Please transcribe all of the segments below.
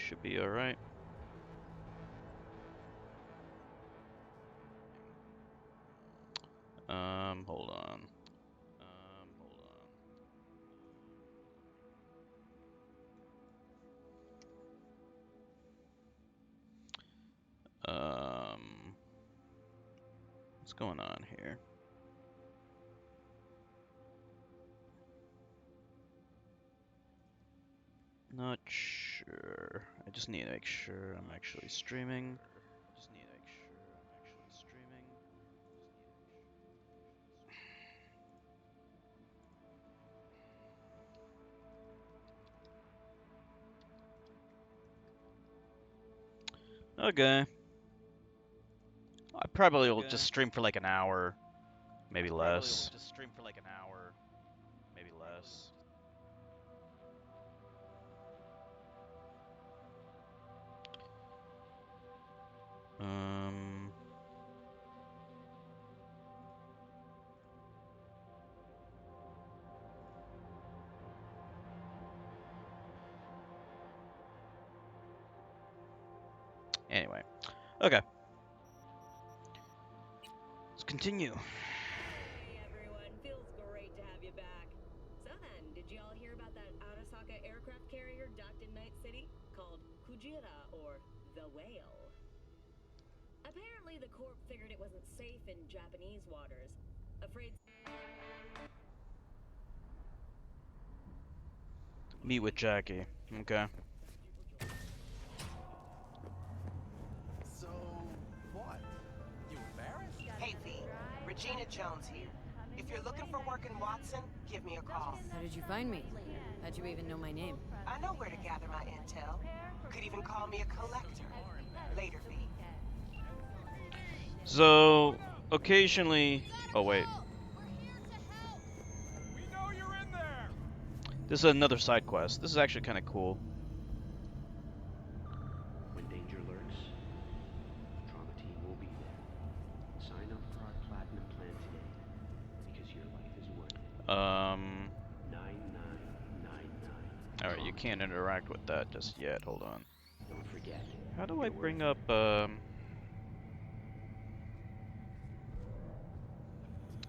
Should be alright. Hold on. What's going on here? Not sure. I just need to make sure I'm actually streaming. Okay. I probably will just stream for like an hour, maybe less. Um. Anyway, okay. Let's continue. Hey everyone, feels great to have you back. So then, did y'all hear about that Arasaka aircraft carrier docked in Night City called Kujira or the Whale? Apparently the Corp figured it wasn't safe in Japanese waters. Afraid Meet with Jackie. Okay. So, what? You embarrassed? Hey V, Regina Jones here. If you're looking for work in Watson, give me a call. How did you find me? How'd you even know my name? I know where to gather my intel. Could even call me a collector. Later, V. So, occasionally. Oh, wait. We know you're in there. This is another side quest. This is actually kind of cool. When danger lurks, the trauma team will be there. Sign up for our platinum plan today, because your life is worth it. 9999. Alright, you can't interact with that just yet. Hold on. Don't forget. How do I bring up, I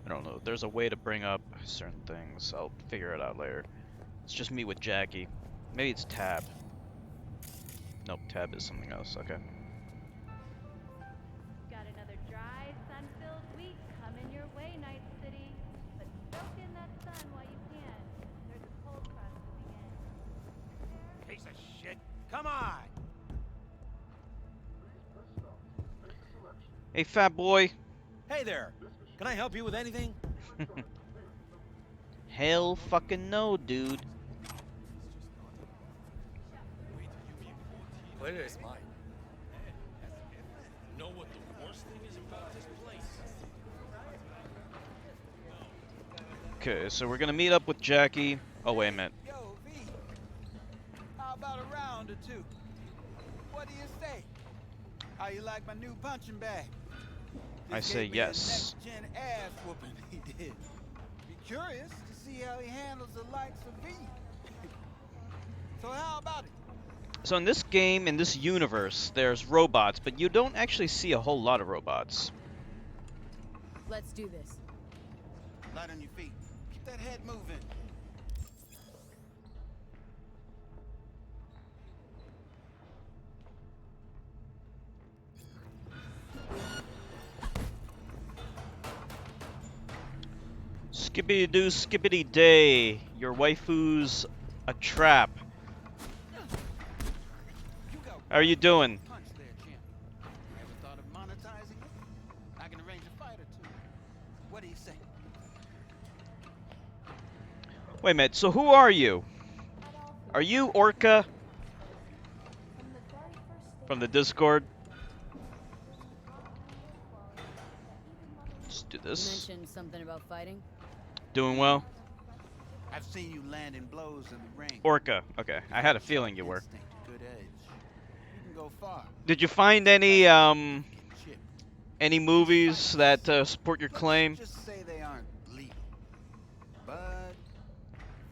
don't know. There's a way to bring up certain things. I'll figure it out later. It's just me with Jackie. Maybe it's Tab. Nope, Tab is something else. Okay. Got another dry, sun-filled week coming your way, Night City. But soak in that sun while you can. There's a cold front moving in. Piece of shit. Come on. Hey, fat boy. Hey there. Can I help you with anything? Hell fucking no, dude. Where is mine? Know what the worst thing is about this place? Okay, so we're gonna meet up with Jackie. Oh, wait a minute. Yo, V. How about a round or two? What do you say? How you like my new punching bag? I Just say gave me yes. a next-gen ass whooping he did. Be curious to see how he handles the likes of V. So how about it? So in this game, in this universe, there's robots, but you don't actually see a whole lot of robots. Let's do this. Light on your feet. Keep that head moving. Skippity doo, skippity day. Your waifu's a trap. You got How are you doing? punch there, champ. Ever thought of monetizing it? I can arrange a fight or two. What do you say? Wait a minute, so who are you? Are you Orca? From the Discord? Let's do You this. mentioned something about fighting. Doing well? I've seen you landing blows in the ring. Orca. Okay, I had a feeling you were. Instinct, good edge. You can go far. Did you find any Getting chipped. any movies that support your Let's claim? just say they aren't legal, but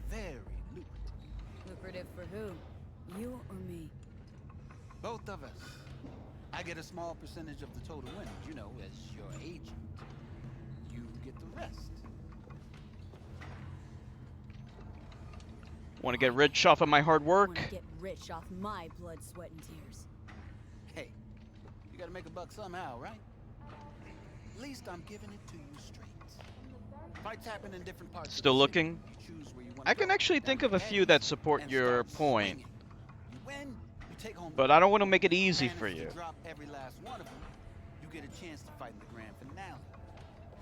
very lucrative. Lucrative for who? You or me? Both of us. I get a small percentage of the total winnings, you know, as your agent. You get the rest. Want to get rich off of my hard work? Want to get rich off my blood, sweat, and tears. Hey, you gotta make a buck somehow, right? At least I'm giving it to you straight. Fights happen in different parts Still of the city. looking? You choose where you want I to can go. actually Down think to of a the few edge that support and your start point, swinging. You win, you take home the but I don't gold. want to make it easy And for if you. drop every last one of them, you get a chance to fight in the grand finale.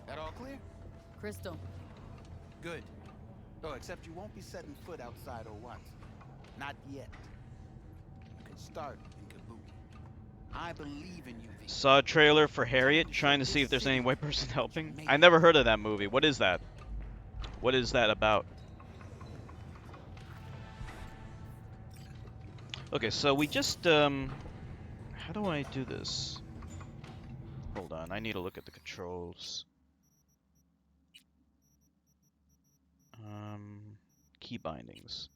That all clear? Crystal, Good. Oh, except you won't be setting foot outside Watson. Not yet. You can start in Kabuki. I believe in you, V. Saw a trailer for Harriet, trying to see if there's any white person helping. I never heard of that movie. What is that? What is that about? Okay, so we just, how do I do this? Hold on, I need to look at the controls. Key bindings.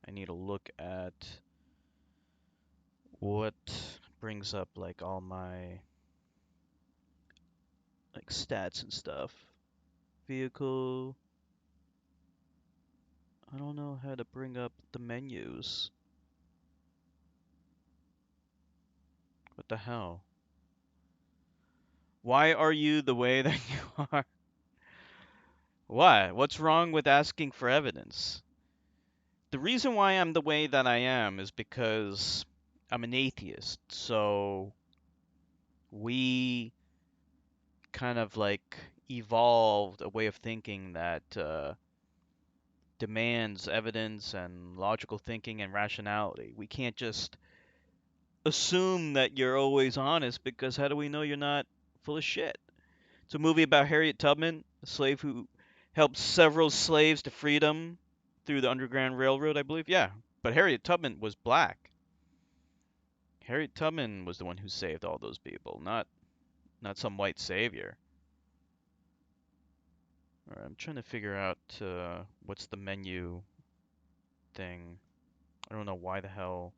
I need to look at what brings up like all my like stats and stuff. Vehicle. I don't know how to bring up the menus. What the hell? Why are you the way that you are? What? What's wrong with asking for evidence? The reason why I'm the way that I am is because I'm an atheist. So we kind of like evolved a way of thinking that demands evidence and logical thinking and rationality. We can't just assume that you're always honest because how do we know you're not full of shit? It's a movie about Harriet Tubman, a slave who helped several slaves to freedom through the Underground Railroad, I believe. Yeah, but Harriet Tubman was black. Harriet Tubman was the one who saved all those people, not some white savior. All right, I'm trying to figure out what's the menu thing. I don't know why the hell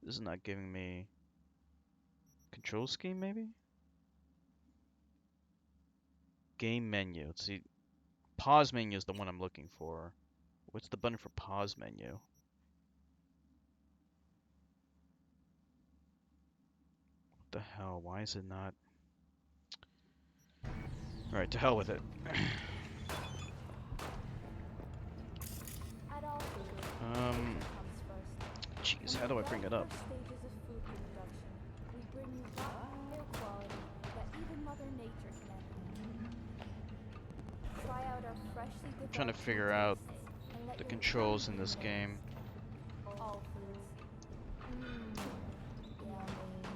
this is not giving me control scheme, maybe? Game menu. Let's see. Pause menu is the one I'm looking for. What's the button for pause menu? What the hell? Why is it not? Alright, to hell with it. At all foods, Um, comes first. jeez, From how the do I bring very it up? first stages of food production, we bring you top air quality that even Mother Nature can emulate. Try out our freshly developed Trying to figure out tastes and let the your controls tongue in this be game. amazed. All foods. Yummy.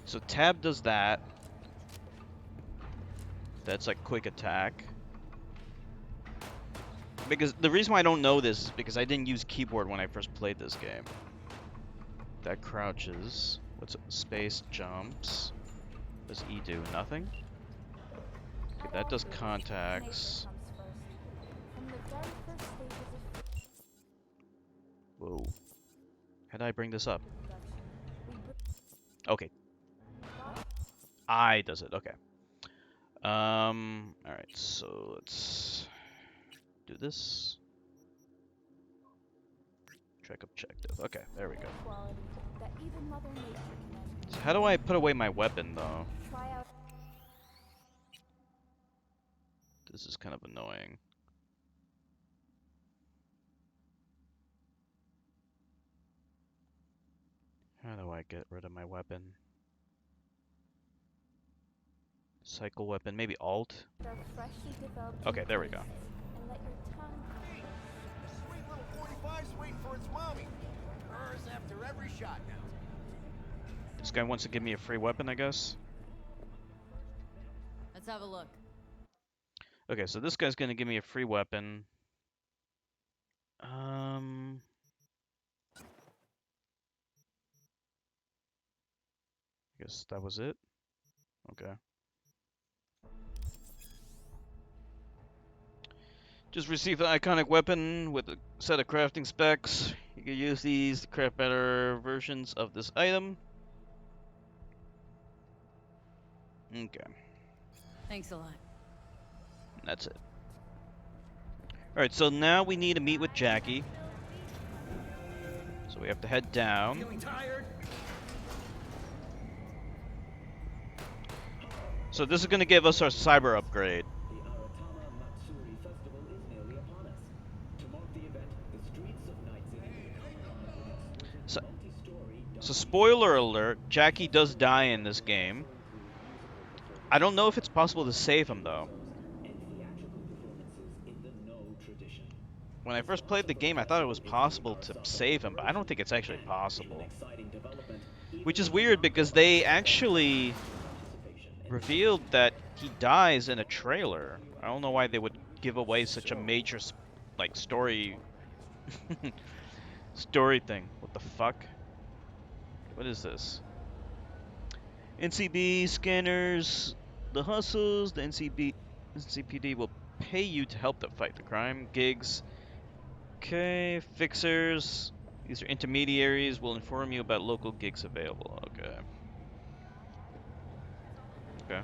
So tab does that. That's like quick attack. Because the reason why I don't know this is because I didn't use keyboard when I first played this game. That crouches. What's space jumps? Does E do? Nothing? Okay, At that all does foods, contacts. nature comes first. From the very first stages of Whoa. How do I bring this up? food production, we bring Okay. I does it. Okay. Alright, so let's do this. Track objective. Okay, there we go. quality that even Mother Nature can So emulate. how do I put away my weapon though? Try out This is kind of annoying. How do I get rid of my weapon? Cycle weapon, maybe Alt? our freshly developed Okay, there we go. tastes and let your tongue Sweet little 45's waiting for its mommy. Hers after every shot now. This guy wants to give me a free weapon, I guess? let's have a look. Okay, so this guy's gonna give me a free weapon. I guess that was it? Okay. Just received an iconic weapon with a set of crafting specs. You can use these to craft better versions of this item. Okay, Thanks a lot. that's it. Alright, so now we need to meet with Jackie. So we have to head down. Feeling tired? So this is going to give us our cyber upgrade. The Aratama Matsuri Festival is nearly upon us. To mark the event, the streets of Night City will come alive with So, exquisite multi-story so spoiler alert, Jackie does die in this game. I don't know if it's possible to save him though. and theatrical performances in the No tradition. When I first played the game, I thought it was possible to save him, but I don't think it's actually possible. Exciting development, Which is weird because they actually revealed that he dies in a trailer. I don't know why they would give away such a major, like, story thing. What the fuck? What is this? NCB scanners, the hustles, the NCPD will pay you to help them fight the crime. Gigs. Okay, fixers. These are intermediaries. Will inform you about local gigs available. Okay. Okay.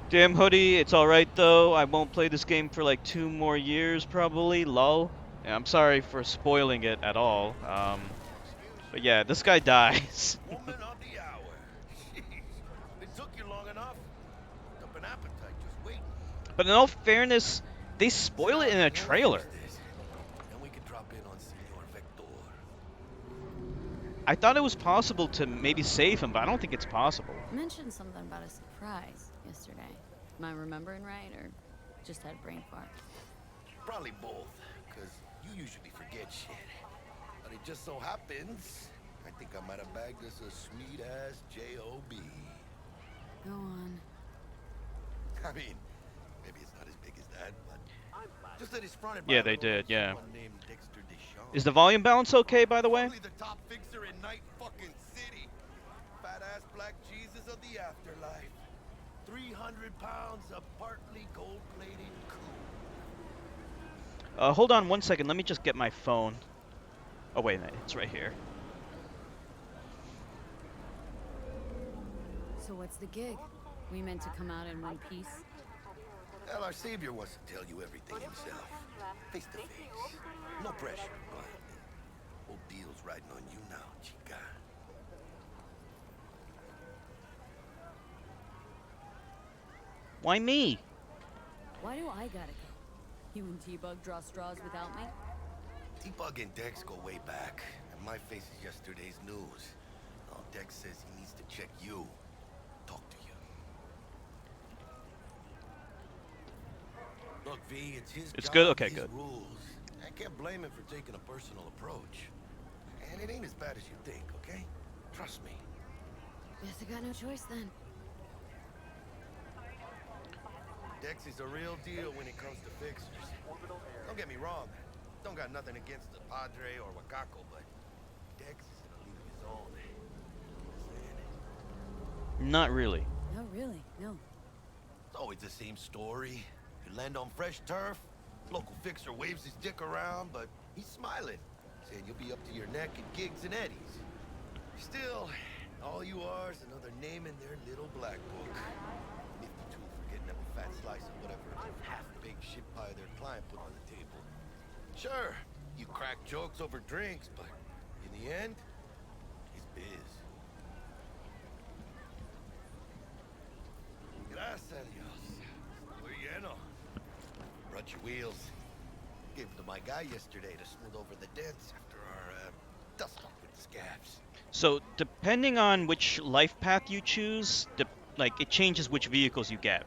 Damn hoodie, it's alright though. I won't play this game for like 2 more years probably. Lol. Yeah, I'm sorry for spoiling it at all. But yeah, this guy dies. Woman of the hour. Jeez. It took you long enough. Up an appetite just waiting. But in all fairness, they spoil it in a trailer. Then we can drop in on Senor Vector. I thought it was possible to maybe save him, but I don't think it's possible. You mentioned something about a surprise yesterday. Am I remembering right, or just had a brain fart? Probably both, because you usually forget shit. But it just so happens, I think I might have bagged us a sweet-ass J.O.B. Go on. I mean, maybe it's not as big as that, but just that it's fronted by Yeah, a they little did, yeah. someone named Dexter Deschamps. Is the volume balance okay, by the way? Probably the top fixer in Night fucking City. Fat-ass black Jesus of the afterlife. 300 pounds of partly gold-plated cool. Hold on 1 second. Let me just get my phone. Oh, wait a minute. It's right here. So what's the gig? We meant to come out in one piece? Well, our savior wants to tell you everything himself. Face to face. No pressure, but whole deal's riding on you now, chica. Why me? Why do I gotta go? You and T-Bug draw straws without me? T-Bug and Dex go way back, and my face is yesterday's news. Now Dex says he needs to check you. Talk to you. Look, V, it's his It's job, good? Okay, his good. rules. I can't blame him for taking a personal approach. And it ain't as bad as you think, okay? Trust me. Guess I got no choice then. Dex is a real deal when it comes to fixers. Don't get me wrong. Don't got nothing against the Padre or Wakako, but Dex is in a league of his own. Saying. Not really. No, really, no. It's always the same story. You land on fresh turf, local fixer waves his dick around, but he's smiling, saying you'll be up to your neck in gigs and eddies. Still, all you are is another name in their little black book. Nifty tool for getting them a fat slice of whatever half-baked shit pie their client put on the table. Sure, you crack jokes over drinks, but in the end, it's biz. Gracias a Dios. We're lleno. Brought your wheels. Gave them to my guy yesterday to smooth over the dents after our dust up with the scabs. So, depending on which life path you choose, like, it changes which vehicles you get.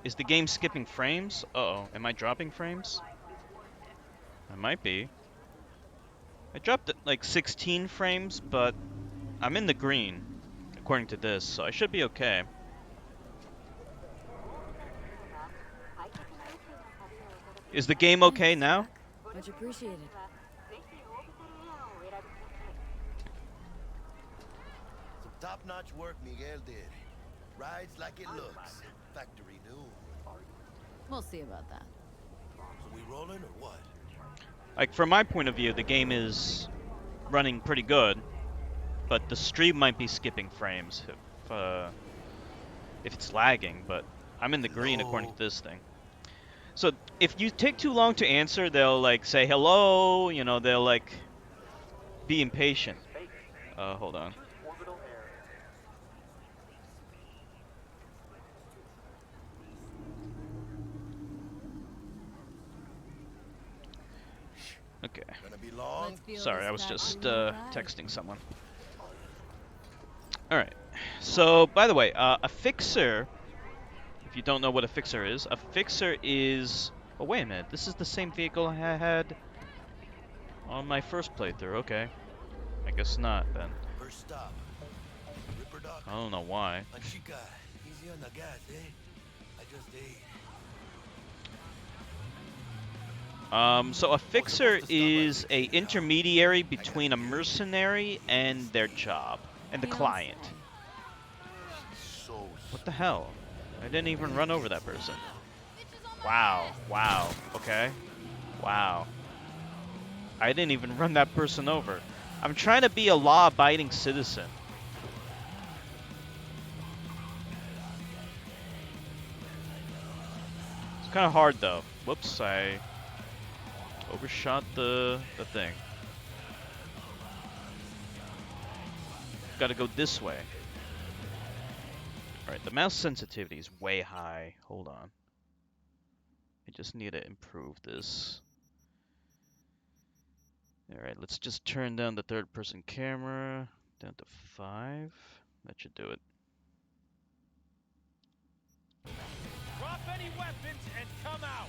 Is the game skipping frames? Uh-oh. Am I dropping frames? I might be. I dropped like 16 frames, but I'm in the green, according to this, so I should be okay. Is the game okay now? Much appreciated. Some top-notch work Miguel did. Rides like it looks. Factory new. We'll see about that. So we rolling or what? Like, from my point of view, the game is running pretty good, but the stream might be skipping frames if it's lagging, but I'm in the green according to Hello? this thing. So if you take too long to answer, they'll like say hello, you know, they'll like be impatient. Hold on. Okay. Gonna be long? Let's feel Sorry, this I was factory just new ride. texting someone. All right. So, by the way, a fixer. If you don't know what a fixer is, Oh, wait a minute. This is the same vehicle I had on my first playthrough. Okay. I guess not then. First stop. Ripper Doc. I don't know why. Chica, easy on the gas, eh? I just ate. So a fixer is a intermediary between a mercenary and their job and the You don't client. say. So What the hell? I didn't even run over that person. Wow. Wow. Okay. Wow. I didn't even run that person over. I'm trying to be a law-abiding citizen. It's kind of hard though. Whoops, I overshot the thing. Gotta go this way. Alright, the mouse sensitivity is way high. Hold on. I just need to improve this. Alright, let's just turn down the third person camera down to 5. That should do it. Drop any weapons and come out.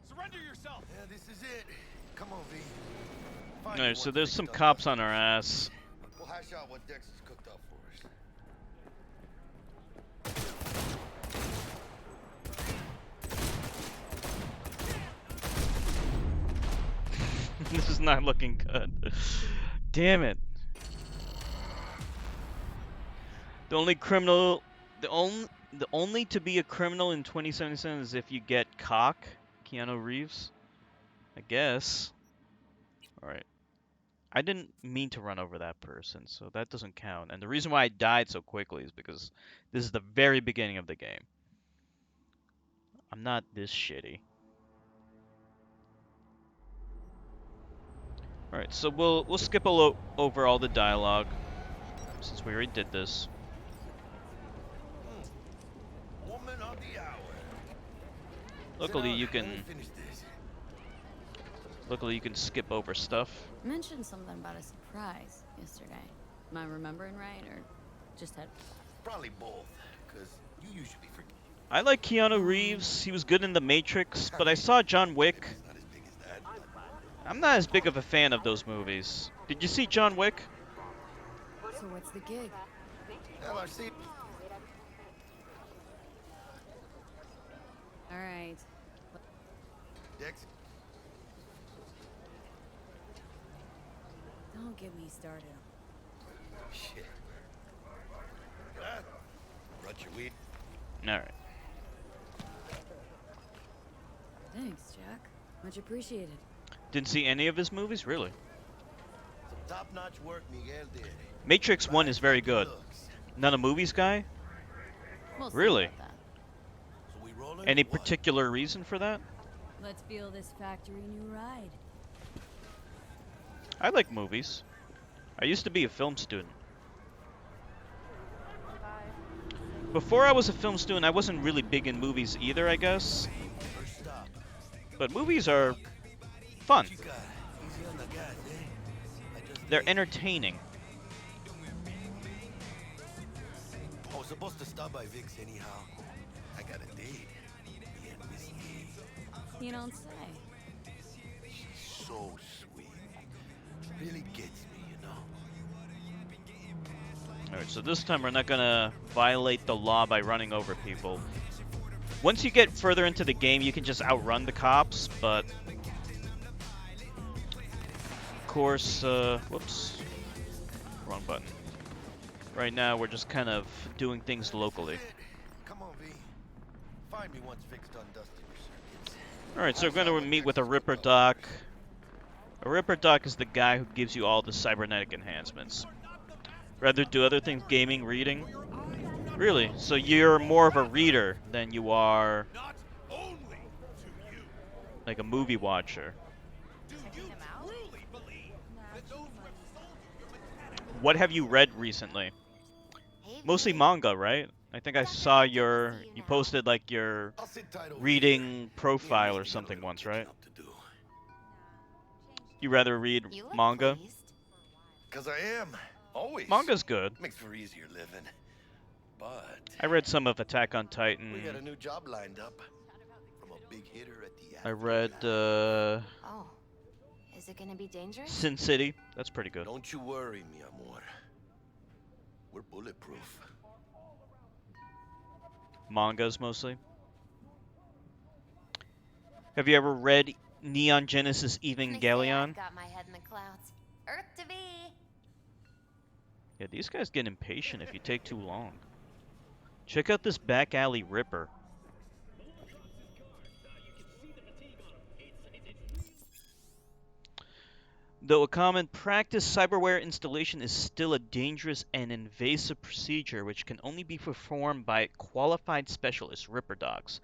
Surrender yourself. yeah, this is it. Come on, V. Find Alright, the so one there's that some picked up cops us. on our ass. We'll hash out what Dex has cooked up for us. This is not looking good. Damn it. The only criminal, the only to be a criminal in 2077 is if you get Keanu Reeves. I guess. All right. I didn't mean to run over that person, so that doesn't count. And the reason why I died so quickly is because this is the very beginning of the game. I'm not this shitty. All right, so we'll skip over all the dialogue since we already did this. Woman of the hour. Luckily, you Sit down. Let me can finish this. skip over stuff. Mentioned something about a surprise yesterday. Am I remembering right, or just had? Probably both, because you usually forget. I like Keanu Reeves. He was good in The Matrix, but I saw John Wick. It's not as big as that. I'm not as big of a fan of those movies. Did you see John Wick? So what's the gig? LRC. All right. Dex. Don't get me started. Shit. Ah, brought your weed. All right. Thanks, Jack. Much appreciated. Didn't see any of his movies, really. Some top-notch work Miguel did. Matrix 1 is very Right, good. looks. Not a movies guy? We'll see Really? about that. So we rolling Any or what? particular reason for that? Let's feel this factory new ride. I like movies. I used to be a film student. Before I was a film student, I wasn't really big in movies either, I guess. First stop. But movies are fun. Chica, easy on the gas, eh? I just They're ate. entertaining. I was supposed to stop by Vic's anyhow. I got a date. Me and Miss E. You don't say. She's so sweet. Really gets me, you know. Alright, so this time we're not gonna violate the law by running over people. Once you get further into the game, you can just outrun the cops, but... Of course, whoops. Wrong button. Right now, we're just kind of doing things This is locally. it. Come on, V. Find me once Vic's done dusting your circuits. Alright, so we're Find out going to what meet with a Dexter's Ripper cooked up for Doc. me. A Ripper Doc is the guy who gives you all the cybernetic enhancements. Rather do other things, gaming, reading. Really? So you're more of a reader than you are Not only to you. like a movie watcher. Do you truly believe that those who have sold you your mechanical What have you read recently? Mostly manga, right? I think I saw you posted like your I'll sit tight over here. reading Me and profile or Vicky got a something little once, catching right? up to do. You rather read manga? Cause I am. Always. Manga's good. Makes for easier living. But I read some of Attack on we got a Titan. new job lined up from a big hitter at the I read Afterlife. Oh. Is it gonna be dangerous? Sin City. That's pretty good. Don't you worry, mi amor. We're bulletproof. Mangas mostly. Have you ever read Neon Genesis Evangelion? Got my head in the clouds. Earth to be. Yeah, these guys get impatient if you take too long. Check out this back alley Ripper. Though a common practice, cyberware installation is still a dangerous and invasive procedure which can only be performed by qualified specialists, Ripper Docs.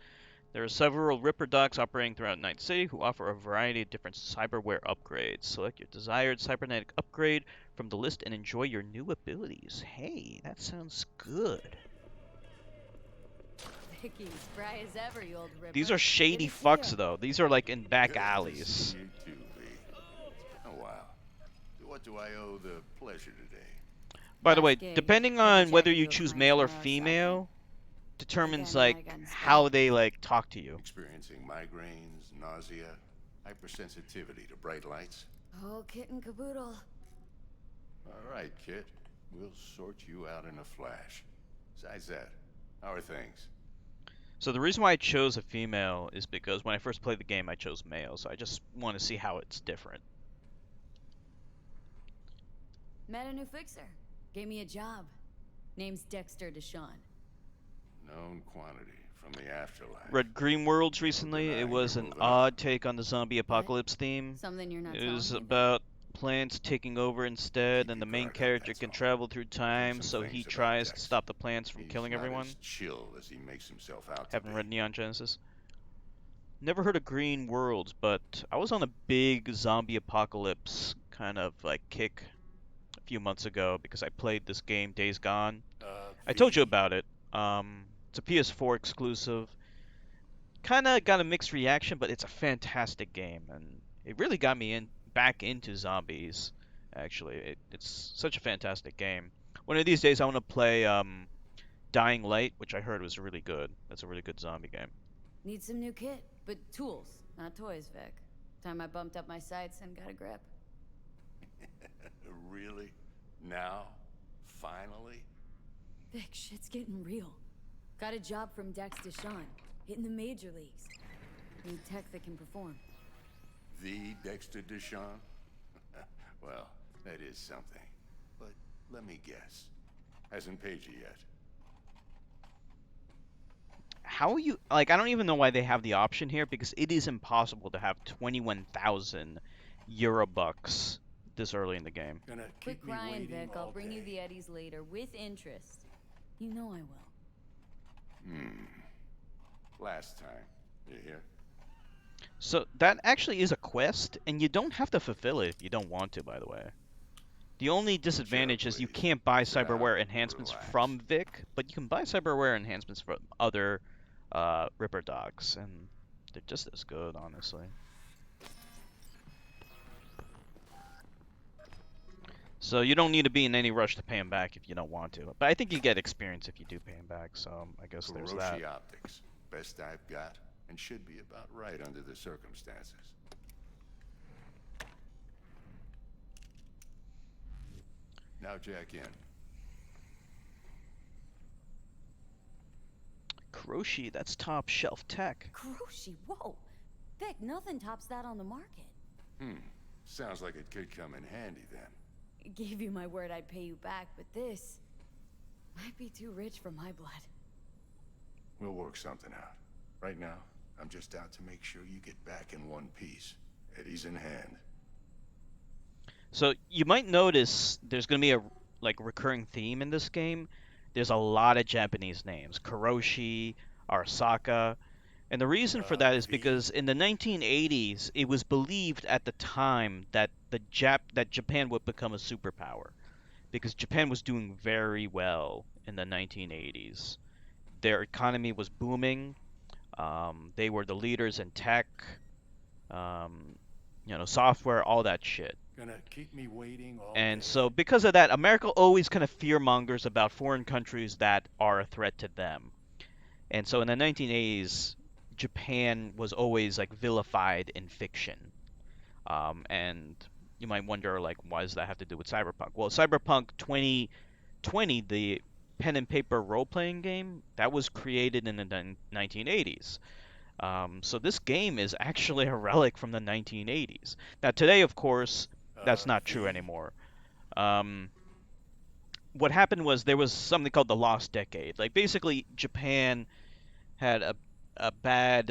There are several Ripper Docs operating throughout Night City who offer a variety of different cyberware upgrades. Select your desired cybernetic upgrade from the list and enjoy your new abilities. Hey, that sounds good. Vicky, spry as ever, you old ripper. These are shady fucks, though. These are like in back alleys. You too, V. Oh, wow. What do I owe the pleasure today? By the way, Last gig. depending Had on to whether jack you into a choose client's male or Morose female determines Again, like not against how that. they like talk to you. Experiencing migraines, nausea, hypersensitivity to bright lights? Oh, kit and caboodle. All right, kid. We'll sort you out in a flash. Besides that, how are things? So the reason why I chose a female is because when I first played the game, I chose male. So I just want to see how it's different. Met a new fixer. Gave me a job. Name's Dexter Deshawn. Known quantity from the afterlife. Read Green Worlds recently. It was an odd take on the zombie apocalypse theme. Something you're not It telling was me. about plants taking over instead, Keep and the your main guard up, character that's can all. travel through time, Some so things he about tries to Dex. stop the plants from He's killing not everyone. as chill as he makes himself out to Haven't be. read Neon Genesis. Never heard of Green Worlds, but I was on a big zombie apocalypse kind of like kick a few months ago because I played this game, Days Gone. I told you about it. It's a PS4 exclusive. Kind of got a mixed reaction, but it's a fantastic game, and it really got me back into zombies. Actually, it's such a fantastic game. One of these days, I want to play Dying Light, which I heard was really good. That's a really good zombie game. Need some new kit, but tools, not toys, Vic. Time I bumped up my sights and got a grip. Really? Now? Finally? Vic, shit's getting real. Got a job from Dex Deshawn, hitting the major leagues. Need tech that can perform. The Dexter Deshawn? Well, that is something. But let me guess. Hasn't paid you yet. How you like? I don't even know why they have the option here because it is impossible to have 21,000 Eurobucks this early in the game. Gonna Quit keep me crying, waiting Vic. I'll all bring you day. the Eddies later with interest. You know I will. Last time. You hear? So that actually is a quest, and you don't have to fulfill it if you don't want to, by the way. The only disadvantage is you please. can't buy Sit down cyberware and enhancements relax. from Vic, but you can buy cyberware enhancements from other Ripper Docs, and they're just as good, honestly. So you don't need to be in any rush to pay them back if you don't want to. But I think you get experience if you do pay them back, so I guess there's that. Kuroshi Optics. Best I've got, and should be about right under the circumstances. Now jack in. Kuroshi, that's top shelf tech. Kuroshi, whoa! Vic, nothing tops that on the market. Sounds like it could come in handy then. Gave you my word I'd pay you back, but this... Might be too rich for my blood. We'll work something out. Right now, I'm just out to make sure you get back in one piece. Eddie's in hand. So you might notice there's going to be a like recurring theme in this game. There's a lot of Japanese names: Kuroshi, Arasaka, and the reason for that is V. because in the 1980s, it was believed at the time that that Japan would become a superpower because Japan was doing very well in the 1980s. Their economy was booming. They were the leaders in tech, um, software, all that shit. Gonna keep me waiting all And day? so, because of that, America always kind of fear mongers about foreign countries that are a threat to them. And so, in the 1980s, Japan was always like vilified in fiction. And you might wonder, like, why does that have to do with Cyberpunk? Well, Cyberpunk 2020, the pen and paper role playing game, that was created in the 1980s. So this game is actually a relic from the 1980s. Now, today, of course, that's not true V. anymore. Um, what happened was there was something called the Lost Decade. Like basically, Japan had a bad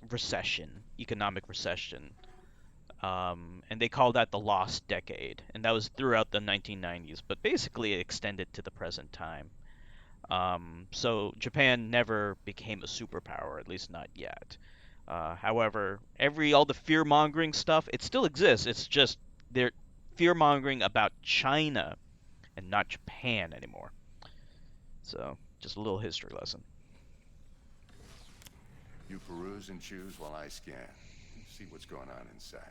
recession, economic recession, and they called that the Lost Decade, and that was throughout the 1990s. But basically, it extended to the present time. So Japan never became a superpower, at least not yet. However, all the fear mongering stuff, it still exists. It's just they're fear mongering about China and not Japan anymore. So, just a little history lesson. You peruse and choose while I scan. See what's going on inside.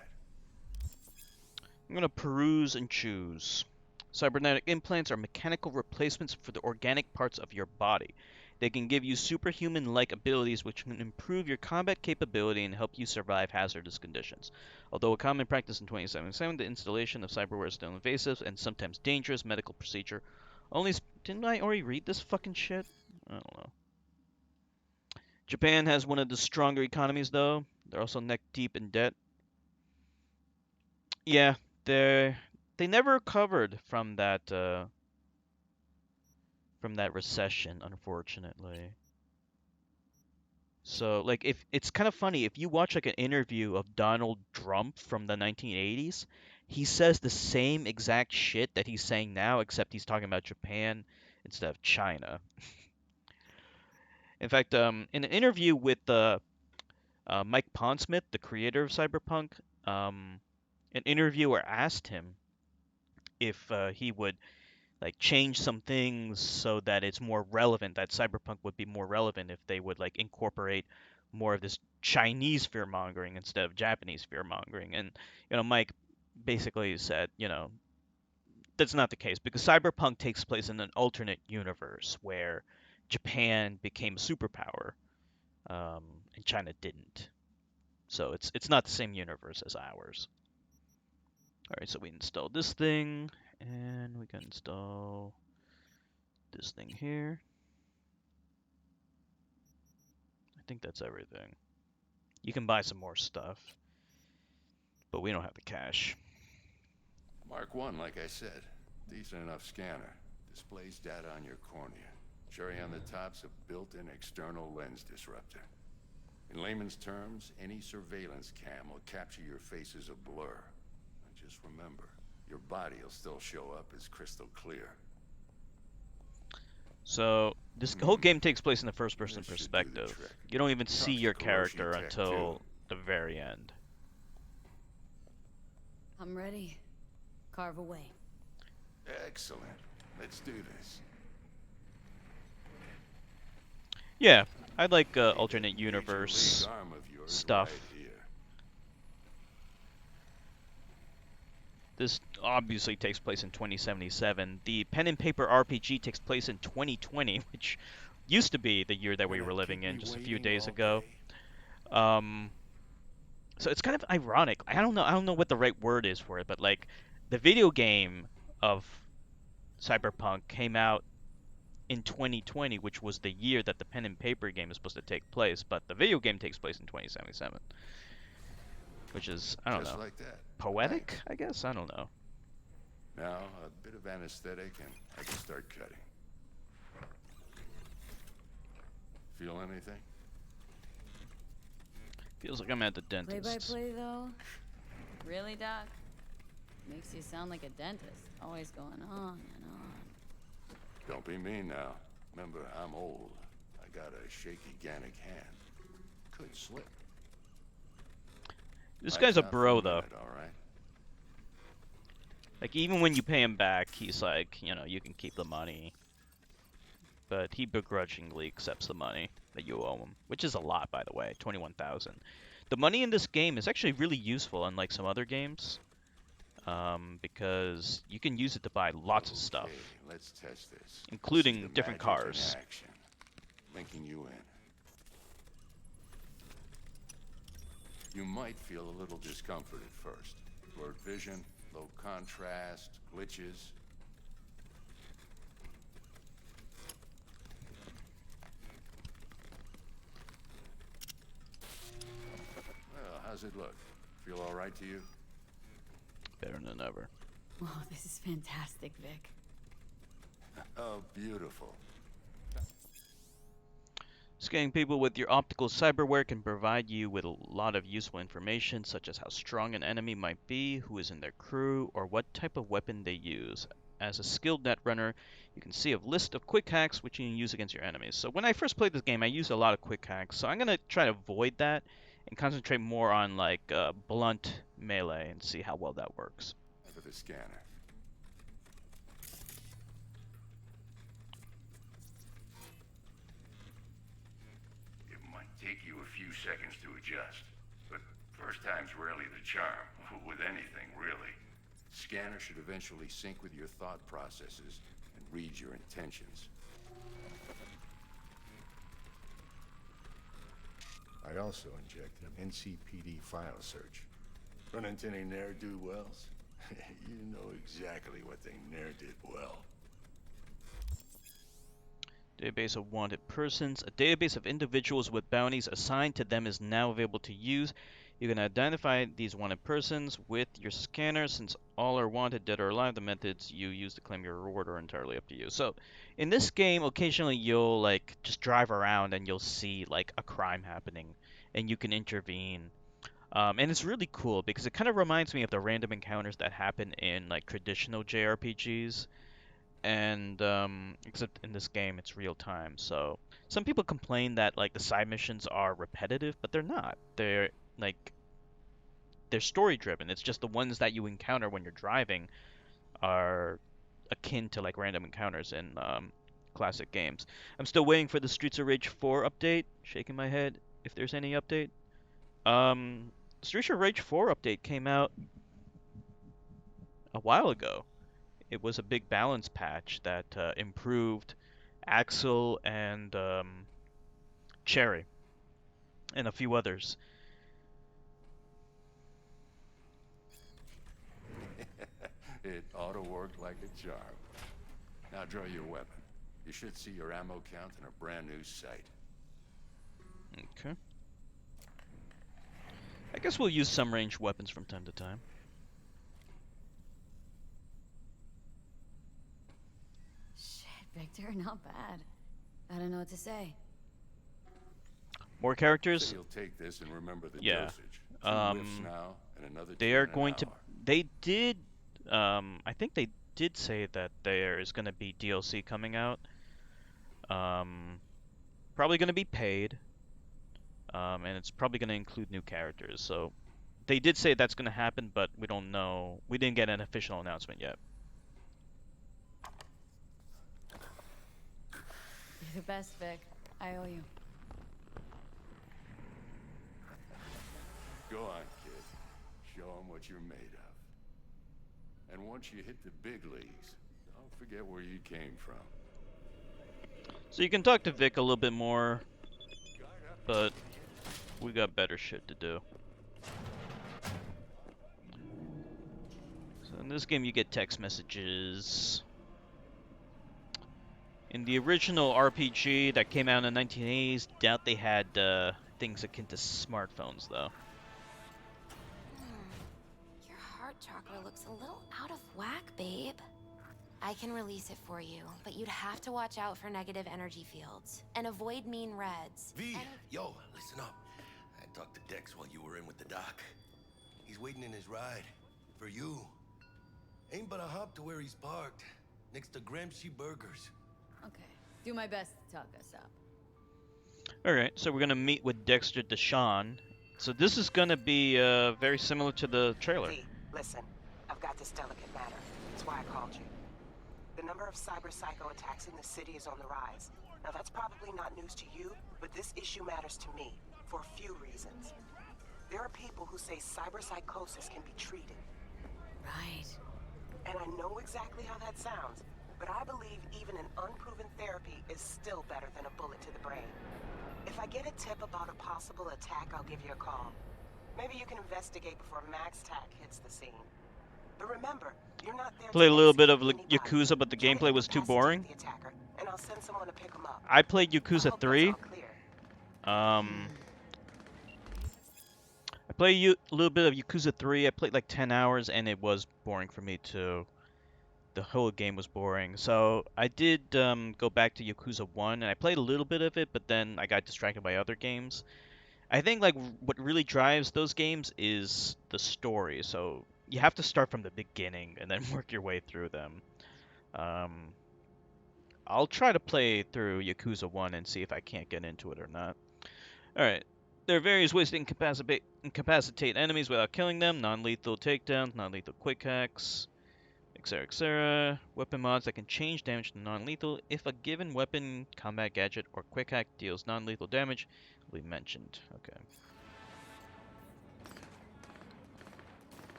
I'm going to peruse and choose. Cybernetic implants are mechanical replacements for the organic parts of your body. They can give you superhuman-like abilities which can improve your combat capability and help you survive hazardous conditions. Although a common practice in 2077, the installation of cyberware is still invasive and sometimes dangerous medical procedure. Didn't I already read this fucking shit? I don't know. Japan has one of the stronger economies, though. They're also neck deep in debt. Yeah, they never recovered from that recession, unfortunately. So, like, if it's kind of funny if you watch like an interview of Donald Trump from the 1980s, he says the same exact shit that he's saying now, except he's talking about Japan instead of China. In fact, in an interview with Mike Pondsmith, the creator of Cyberpunk, an interviewer asked him if he would like change some things so that it's more relevant, that Cyberpunk would be more relevant if they would like incorporate more of this Chinese fear mongering instead of Japanese fear mongering. And Mike basically said, that's not the case because Cyberpunk takes place in an alternate universe where Japan became a superpower, um, and China didn't. So it's not the same universe as ours. All right, so we install this thing, and we can install this thing here. I think that's everything. You can buy some more stuff, but we don't have the cash. Mark 1, like I said. Decent enough scanner. Displays data on your cornea. Cherry on the top's a built-in external lens disruptor. In layman's terms, any surveillance cam will capture your face as a blur. And just remember, your body will still show up as crystal clear. So this whole game takes place in the first-person perspective. You don't even see your character until the very end. I'm ready. Carve away. Excellent. Let's do this. Yeah, I like alternate universe stuff. This obviously takes place in 2077. The pen and paper RPG takes place in 2020, which used to be the year that we were living in just a few days ago. So it's kind of ironic. I don't know what the right word is for it, but like the video game of Cyberpunk came out in 2020, which was the year that the pen and paper game is supposed to take place, but the video game takes place in 2077, which is, I don't know, like that. Poetic, I guess? I don't know. Now, a bit of anesthetic and I can start cutting. Feel anything? Feels like I'm at the Play by dentist. play, though? Really, Doc? Makes you sound like a dentist. Always going on and on. Don't be mean now. Remember, I'm old. I got a shaky Gannic hand. Could slip. This Lights guy's a out for bro, though. minute, all right? Like, even when you pay him back, he's like, you know, you can keep the money. But he begrudgingly accepts the money that you owe him, which is a lot, by the way, 21,000. The money in this game is actually really useful, unlike some other games, because you can use it to buy lots of stuff, Okay, let's test this. including See the different magic in cars. action. Linking you in. You might feel a little discomfort at first. Blurred vision, low contrast, glitches. Well, how's it look? Feel all right to you? Better than ever. Whoa, this is fantastic, Vic. Oh, beautiful. Scanning people with your optical cyberware can provide you with a lot of useful information, such as how strong an enemy might be, who is in their crew, or what type of weapon they use. As a skilled netrunner, you can see a list of quick hacks which you can use against your enemies. So when I first played this game, I used a lot of quick hacks, so I'm going to try to avoid that and concentrate more on like blunt melee and see how well that works. For the scanner. It might take you a few seconds to adjust, but first time's rarely the charm, with anything, really. Scanner should eventually sync with your thought processes and read your intentions. I also injected an NCPD file search. Run into any ne'er-do-wells? You know exactly what they ne'er did well. Database of wanted persons. A database of individuals with bounties assigned to them is now available to use. You can identify these wanted persons with your scanner. Since all are wanted, dead or alive, the methods you use to claim your reward are entirely up to you. So, in this game, occasionally you'll like just drive around and you'll see like a crime happening, and you can intervene. And it's really cool because it kind of reminds me of the random encounters that happen in like traditional JRPGs, and except in this game it's real time. So some people complain that like the side missions are repetitive, but they're not. Like they're story driven. It's just the ones that you encounter when you're driving are akin to like random encounters in classic games. I'm still waiting for the Streets of Rage 4 update. Shaking my head if there's any update. Streets of Rage 4 update came out a while ago. It was a big balance patch that improved Axel and Cherry and a few others. It ought to work like a charm. Now draw your weapon. You should see your ammo count in a brand new sight. Okay. I guess we'll use some ranged weapons from time to time. Shit, Victor, not bad. I don't know what to say. More characters? So you'll take this and remember the Yeah. dosage. 2 whiffs now, and another They 2 are in an going to. hour. They did. I think they did say that there is going to be DLC coming out. Probably going to be paid. And it's probably going to include new characters. So they did say that's going to happen, but we don't know. We didn't get an official announcement yet. You're the best, Vic. I owe you. Go on, kid. Show them what you're made of. And once you hit the big leagues, don't forget where you came from. So you can talk to Vic a little bit more, but we got better shit to do. So in this game you get text messages. In the original RPG that came out in the 1980s, doubt they had things akin to smartphones though. Your heart chakra looks a little out of whack, babe. I can release it for you, but you'd have to watch out for negative energy fields and avoid mean reds. V, yo, listen up. I talked to Dex while you were in with the doc. He's waiting in his ride. For you. Ain't but a hop to where he's parked. Next to Gramsci Burgers. Okay. Do my best to talk us up. Alright, so we're gonna meet with Dexter Deshawn. So this is gonna be very similar to the trailer. V, listen. I've got this delicate matter. That's why I called you. The number of cyber-psycho attacks in the city is on the rise. Now that's probably not news to you, but this issue matters to me for a few reasons. There are people who say cyberpsychosis can be treated. Right. And I know exactly how that sounds, but I believe even an unproven therapy is still better than a bullet to the brain. If I get a tip about a possible attack, I'll give you a call. Maybe you can investigate before Max Tack hits the scene. But remember, you're not there. Played a little bit of anybody. Yakuza, but the gameplay was too boring. The attacker, and I'll send someone to pick him up. I played Yakuza I hope 3. that's all clear. I played a little bit of Yakuza 3. I played like 10 hours, and it was boring for me too. The whole game was boring. So I did go back to Yakuza 1, and I played a little bit of it, but then I got distracted by other games. I think like what really drives those games is the story. So you have to start from the beginning and then work your way through them. I'll try to play through Yakuza 1 and see if I can't get into it or not. Alright. There are various ways to incapacitate enemies without killing them. Non-lethal takedowns, non-lethal quick hacks, etc, etc. Weapon mods that can change damage to non-lethal if a given weapon, combat gadget, or quick hack deals non-lethal damage will be mentioned. Okay.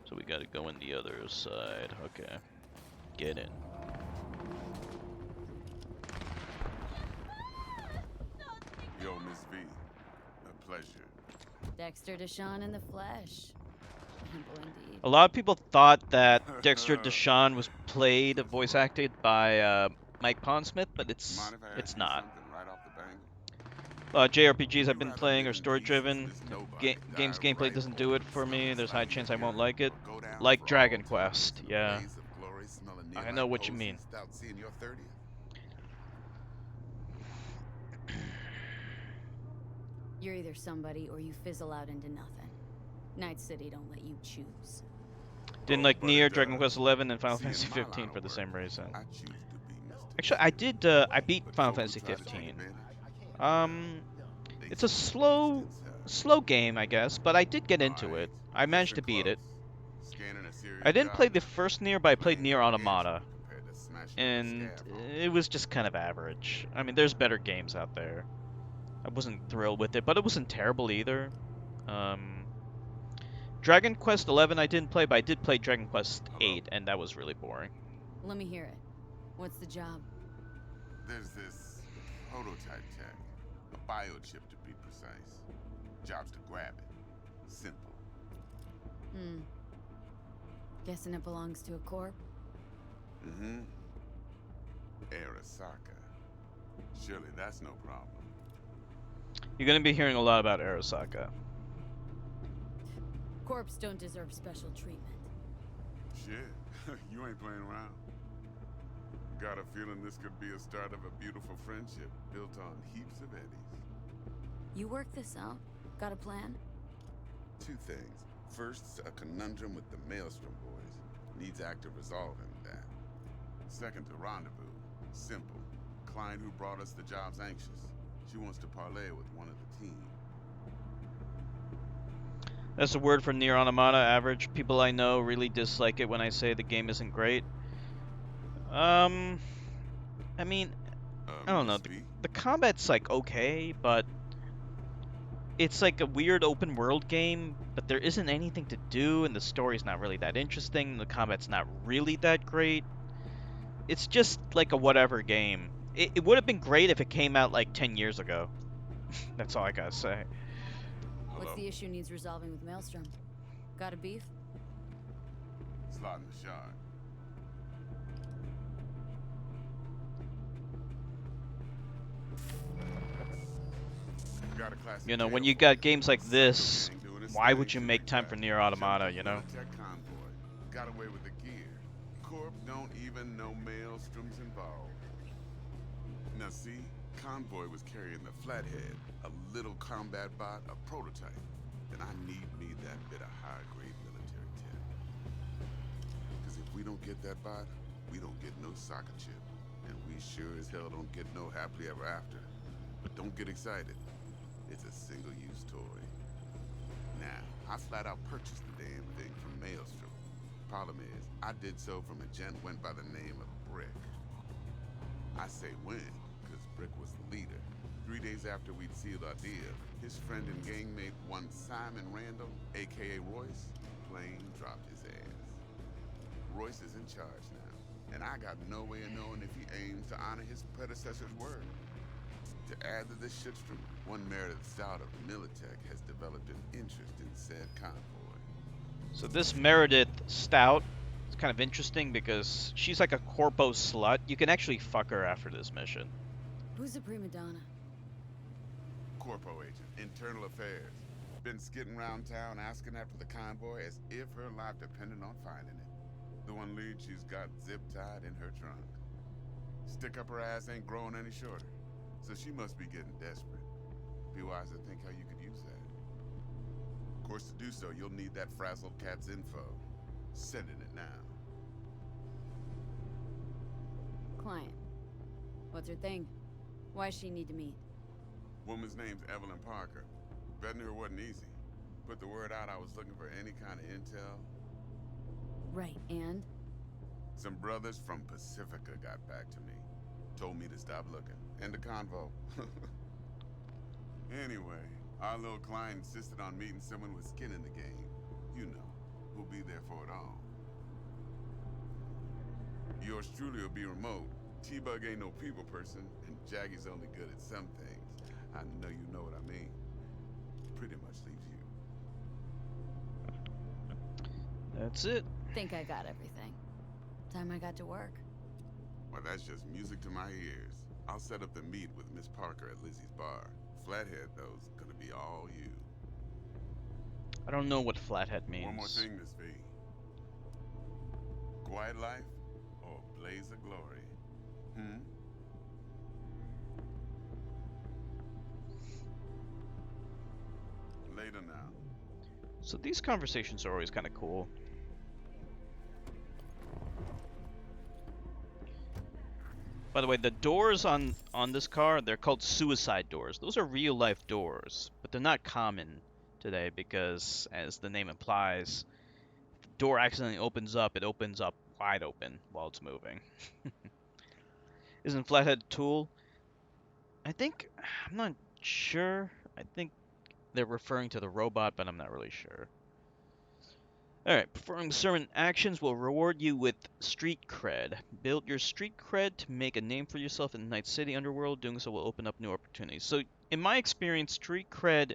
So we gotta go in the other side. Okay. Get in. Yo, Miss V. A pleasure. Dexter Deshawn in the flesh. Simple indeed. A lot of people thought that Dexter Deshawn was played, voice acted by Mike Pondsmith, but it's not. JRPGs I've been playing are story-driven. Game's gameplay doesn't do it for me. There's a high chance I won't like it. Like Dragon Quest, yeah. I know what you mean. You're either somebody or you fizzle out into nothing. Night City don't let you choose. Didn't like Nier, Dragon Quest 11, and Final Fantasy 15 for the same reason. Actually, I beat Final Fantasy 15. It's a slow game, I guess, but I did get into it. I managed to beat it. I didn't play the first Nier, but I played Nier Automata, and it was just kind of average. I mean, there's better games out there. I wasn't thrilled with it, but it wasn't terrible either. Dragon Quest 11 I didn't play, but I did play Dragon Quest 8, and that was really boring. Let me hear it. What's the job? There's this prototype tech, a biochip to be precise. Job's to grab it. Simple. Guessing it belongs to a corp? Mm-hmm. Arasaka. Surely that's no problem. You're gonna be hearing a lot about Arasaka. Corps don't deserve special treatment. Shit, you ain't playing around. Got a feeling this could be a start of a beautiful friendship built on heaps of eddies. You work this out? Got a plan? Two things. First, a conundrum with the Maelstrom boys. Needs active resolving that. Second, a rendezvous. Simple. Client who brought us the job's anxious. She wants to parlay with one of the team. That's a word for Nier Automata. Average people I know really dislike it when I say the game isn't great. I mean, I don't know. The combat's like okay, but it's like a weird open world game, but there isn't anything to do, and the story's not really that interesting, and the combat's not really that great. It's just like a whatever game. It would have been great if it came out like 10 years ago. That's all I gotta say. What's the issue needs resolving with Maelstrom? Got a beef? Slot in the shard. You know, when you got games like this, why would you make time for Nier Automata, you know? Got away with the gear. Corp don't even know Maelstrom's involved. Now see, Convoy was carrying the Flathead, a little combat bot, a prototype. Then I need me that bit of high-grade military tech. Because if we don't get that bot, we don't get no soccer chip. And we sure as hell don't get no happily ever after. But don't get excited. It's a single-use toy. Now, I flat out purchased the damn thing from Maelstrom. Problem is, I did so from a gent went by the name of Brick. I say when, because Brick was the leader. 3 days after we'd sealed our deal, his friend and gangmate, one Simon Randall, aka Royce, plain dropped his ass. Royce is in charge now, and I got no way of knowing if he aims to honor his predecessor's word. To add to this shitstorm, one Meredith Stout of Militech has developed an interest in said convoy. So this Meredith Stout is kind of interesting because she's like a corpo slut. You can actually fuck her after this mission. Who's the prima donna? Corpo agent, internal affairs. Been skidding around town asking after the convoy as if her life depended on finding it. The one lead she's got zip-tied in her trunk. Stick up her ass ain't growing any shorter, so she must be getting desperate. Be wise to think how you could use that. Of course, to do so, you'll need that frazzled cat's info. Sending it now. Client. What's her thing? Why she need to meet? Woman's name's Evelyn Parker. Betting her wasn't easy. Put the word out I was looking for any kind of intel. Right, and? Some brothers from Pacifica got back to me. Told me to stop looking. And the convo. Anyway, our little client insisted on meeting someone with skin in the game. You know, who'll be there for it all. Yours truly will be remote. T-Bug ain't no people person, and Jaggy's only good at some things. I know you know what I mean. Pretty much leaves you. That's it. Think I got everything. Time I got to work. Well, that's just music to my ears. I'll set up the meet with Miss Parker at Lizzie's bar. Flathead, though, is gonna be all you. I don't know what flathead means. One more thing, Miss V. Quiet life or blaze of glory? Later now. So these conversations are always kind of cool. By the way, the doors on this car, they're called suicide doors. Those are real life doors, but they're not common today because, as the name implies, if the door accidentally opens up, it opens up wide open while it's moving. Isn't Flathead a tool? I'm not sure. I think they're referring to the robot, but I'm not really sure. Alright, performing certain actions will reward you with street cred. Build your street cred to make a name for yourself in the Night City underworld. Doing so will open up new opportunities. So, in my experience, street cred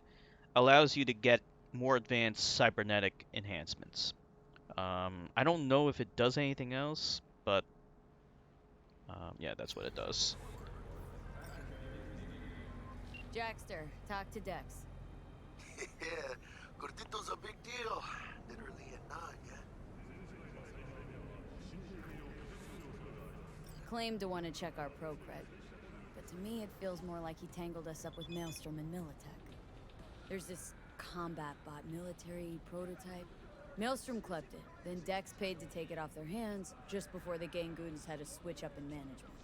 allows you to get more advanced cybernetic enhancements. I don't know if it does anything else, but yeah, that's what it does. Jackster, talk to Dex. Yeah, Gordito's a big deal. Literally at 9, yeah. Claimed to want to check our pro cred, but to me it feels more like he tangled us up with Maelstrom and Militech. There's this combat bot military prototype. Maelstrom clept it, then Dex paid to take it off their hands just before the Gangoons had a switch up in management.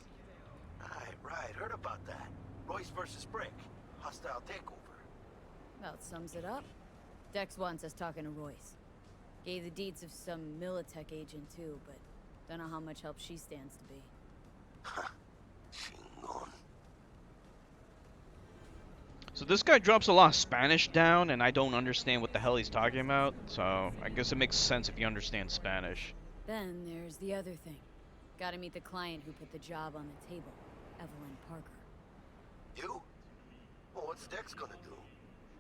Right, heard about that. Royce versus Brick. Hostile takeover. About sums it up. Dex wants us talking to Royce. Gave the deeds of some Militech agent too, but don't know how much help she stands to be. Chingon. So this guy drops a lot of Spanish down, and I don't understand what the hell he's talking about, so I guess it makes sense if you understand Spanish. Then there's the other thing. Gotta meet the client who put the job on the table, Evelyn Parker. You? Well, what's Dex gonna do?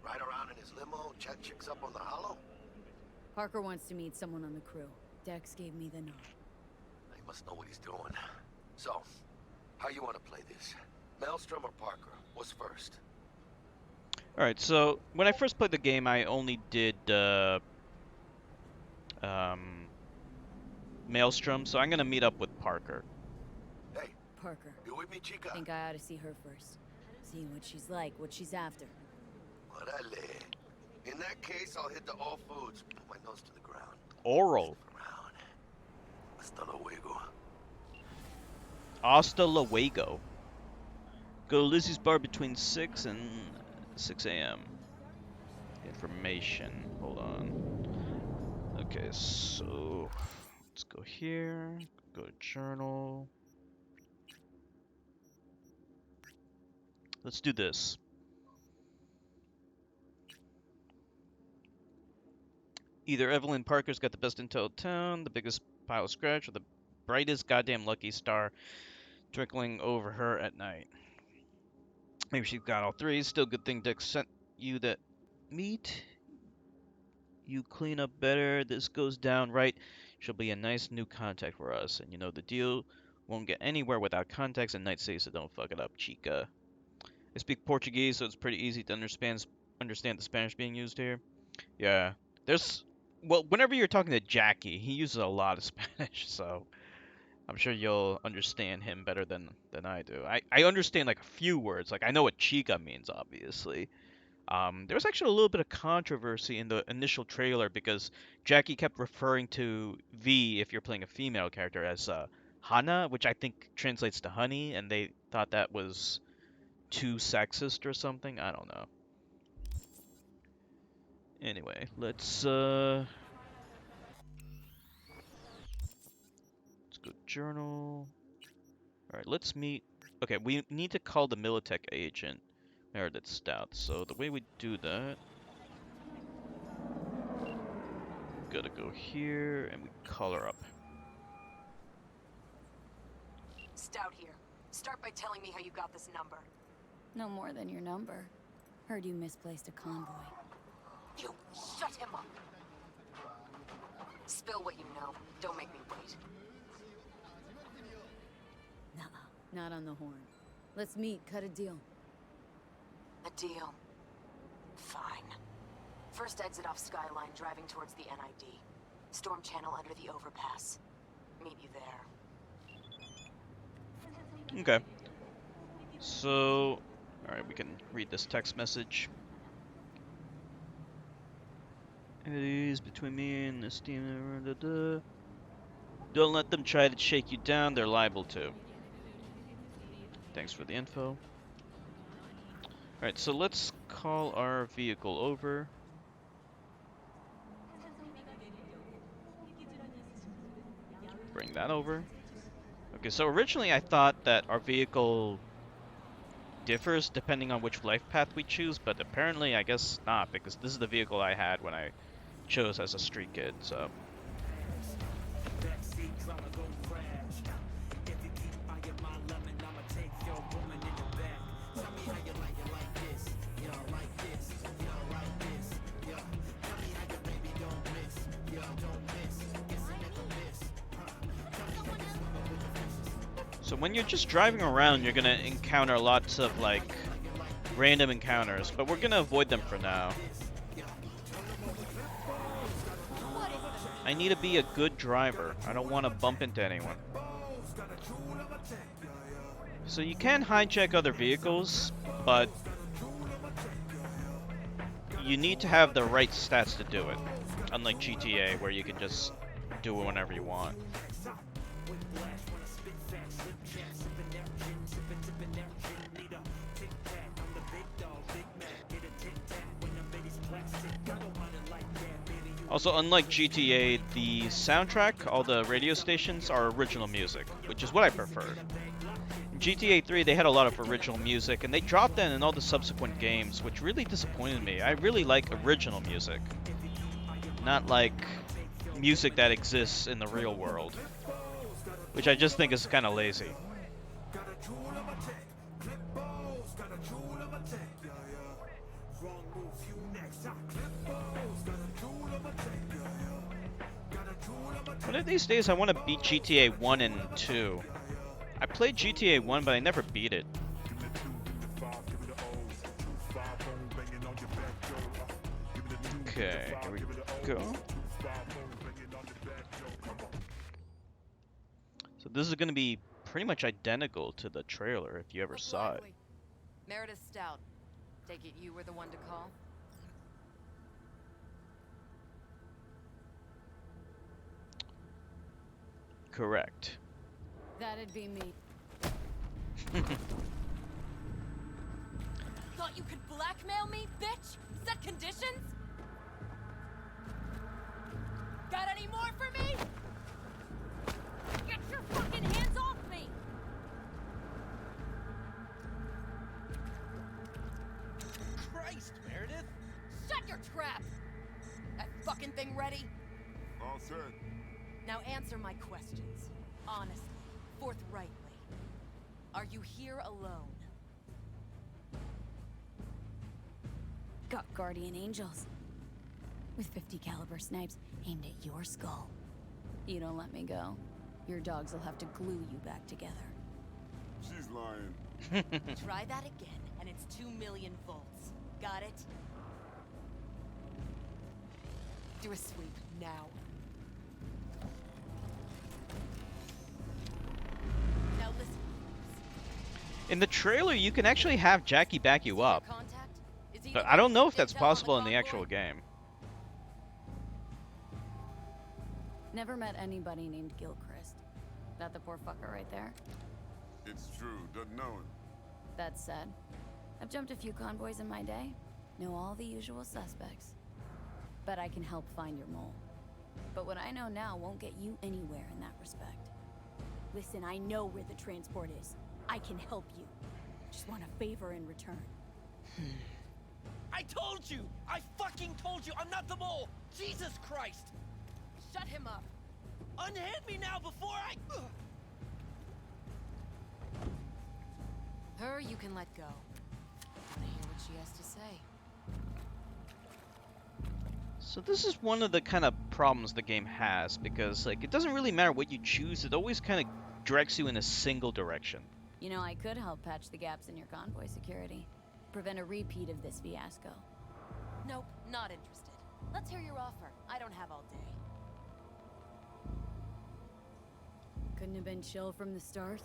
Ride around in his limo, chat chicks up on the hollow? Parker wants to meet someone on the crew. Dex gave me the nod. He must know what he's doing. So, how you want to play this? Maelstrom or Parker? What's first? Alright, so when I first played the game, I only did Maelstrom, so I'm gonna meet up with Parker. Hey, Parker. you with me, chica? Think I ought to see her first. See what she's like, what she's after. Orale. In that case, I'll hit the All Foods. Put my nose to the ground. Oral. Around. Hasta luego. Hasta luego. Go to Lizzie's bar between 6 and 6 a.m. Information. Hold on. Okay, so let's go here. Go to journal. Let's do this. Either Evelyn Parker's got the best intel in town, the biggest pile of scratch, or the brightest goddamn lucky star twinkling over her at night. Maybe she's got all three. Still good thing Dick sent you that meat. You clean up better. This goes down right. She'll be a nice new contact for us. And you know the deal. Won't get anywhere without contacts in Night City, so don't fuck it up, chica. I speak Portuguese, so it's pretty easy to understand the Spanish being used here. Yeah. Well, whenever you're talking to Jackie, he uses a lot of Spanish, so I'm sure you'll understand him better than I do. I understand like a few words. Like I know what chica means, obviously. There was actually a little bit of controversy in the initial trailer because Jackie kept referring to V, if you're playing a female character, as Hana, which I think translates to honey, and they thought that was too sexist or something. I don't know. Anyway, let's go journal. All right, let's meet. Okay, we need to call the Militech agent, Meredith Stout. So the way we do that, gotta go here and we call her up. Stout here. Start by telling me how you got this number. No more than your number. Heard you misplaced a convoy. You shut him up. Spill what you know. Don't make me wait. Nuh-uh. Not on the horn. Let's meet, cut a deal. A deal. Fine. First exit off Skyline, driving towards the NID. Storm channel under the overpass. Meet you there. Okay. So, alright, we can read this text message. It is between me and the steam. Don't let them try to shake you down, they're liable to. Thanks for the info. Alright, so let's call our vehicle over. Bring that over. Okay, so originally I thought that our vehicle differs depending on which life path we choose, but apparently I guess not, because this is the vehicle I had when I chose as a street kid, so. So when you're just driving around, you're gonna encounter lots of like random encounters, but we're gonna avoid them for now. I need to be a good driver. I don't want to bump into anyone. So you can hijack other vehicles, but you need to have the right stats to do it. Unlike GTA, where you can just do it whenever you want. Also, unlike GTA, the soundtrack, all the radio stations are original music, which is what I prefer. In GTA 3, they had a lot of original music, and they dropped that in all the subsequent games, which really disappointed me. I really like original music, not like music that exists in the real world, which I just think is kind of lazy. One of these days I want to beat GTA 1 and 2. I played GTA 1, but I never beat it. Okay, here we go. So this is going to be pretty much identical to the trailer if you ever Look saw it. lively. Meredith Stout. Take it you were the one to call? Correct. That'd be me. Thought you could blackmail me, bitch? Set conditions? Got any more for me? Get your fucking hands off me! Christ, Meredith! Shut your trap! That fucking thing ready? All set. Now answer my questions. Honestly, forthrightly. Are you here alone? Got guardian angels. With 50 caliber snipes aimed at your skull. You don't let me go, your dogs will have to glue you back together. She's lying. Try that again, and it's 2 million volts. Got it? Do a sweep now. Now listen. In the trailer, you can actually have Jackie back you up. Contact? Is he But the I don't one know who if that's digged out on possible in the convoy? actual game. Never met anybody named Gilchrist. That the poor fucker right there? It's true. Doesn't know him. That said, I've jumped a few convoys in my day. Know all the usual suspects. Bet I can help find your mole. But what I know now won't get you anywhere in that respect. Listen, I know where the transport is. I can help you. Just want a favor in return. I told you! I fucking told you! I'm not the mole! Jesus Christ! Shut him up. Unhand me now before I... Ugh. Her you can let go. I wanna hear what she has to say. So this is one of the kind of problems the game has, because like it doesn't really matter what you choose, it always kind of directs you in a single direction. You know, I could help patch the gaps in your convoy security. Prevent a repeat of this fiasco. Nope, not interested. Let's hear your offer. I don't have all day. Couldn't have been chill from the start?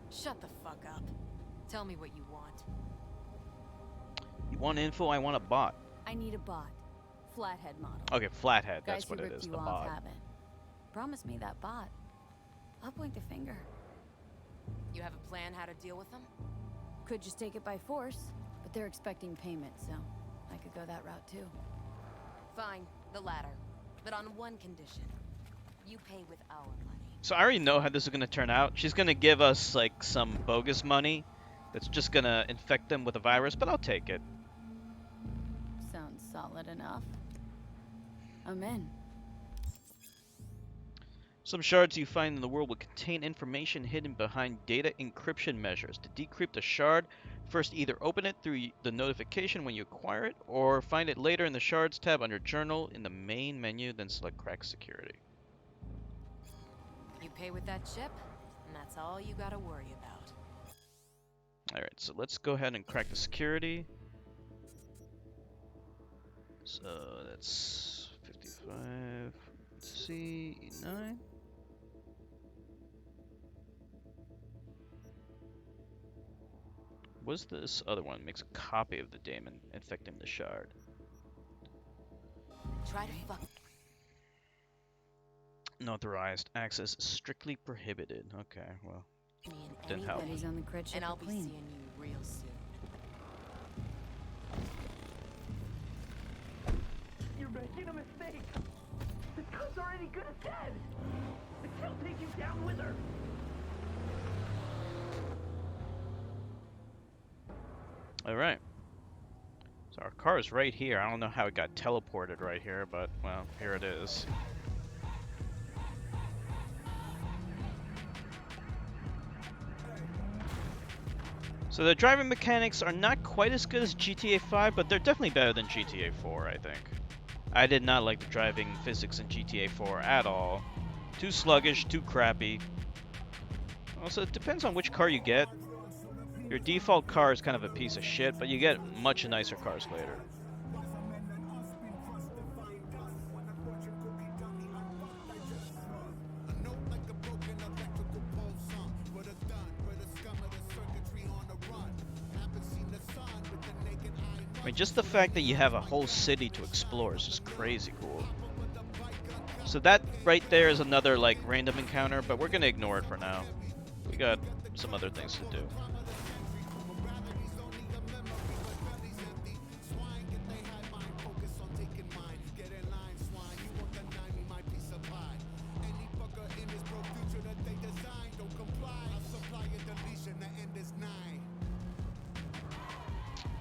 Shut the fuck up. Tell me what you want. You want info? I want a bot. I need a bot. Flathead model. Okay, Flathead, that's Guys what who it ripped is, you the off bot. haven't. Promise me that bot. I'll point the finger. You have a plan how to deal with them? Could just take it by force, but they're expecting payment, so I could go that route too. Fine, the latter. But on one condition. You pay with our money. So I already know how this is going to turn out. She's going to give us like some bogus money that's just going to infect them with a virus, but I'll take it. Sounds solid enough. I'm in. Some shards you find in the world will contain information hidden behind data encryption measures. To decrypt a shard, first either open it through the notification when you acquire it, or find it later in the Shards tab under Journal in the main menu, then select Crack Security. You pay with that chip, and that's all you gotta worry about. Alright, so let's go ahead and crack the security. So that's 55 C9. What's this other one? Makes a copy of the daemon, infecting the shard. Try to fuck. Unauthorized access strictly prohibited. Okay, well, Me and didn't help. Betty's on the cred ship and I'll to be clean. seeing you real soon. You're making a mistake. The cub's already good as dead. The kill'll take you down with her. Alright. So our car is right here. I don't know how it got teleported right here, but, well, here it is. So the driving mechanics are not quite as good as GTA 5, but they're definitely better than GTA 4, I think. I did not like the driving physics in GTA 4 at all. Too sluggish, too crappy. Also, it depends on which car you get. Your default car is kind of a piece of shit, but you get much nicer cars later. I mean, just the fact that you have a whole city to explore is just crazy cool. So that right there is another like random encounter, but we're gonna ignore it for now. We got some other things to do.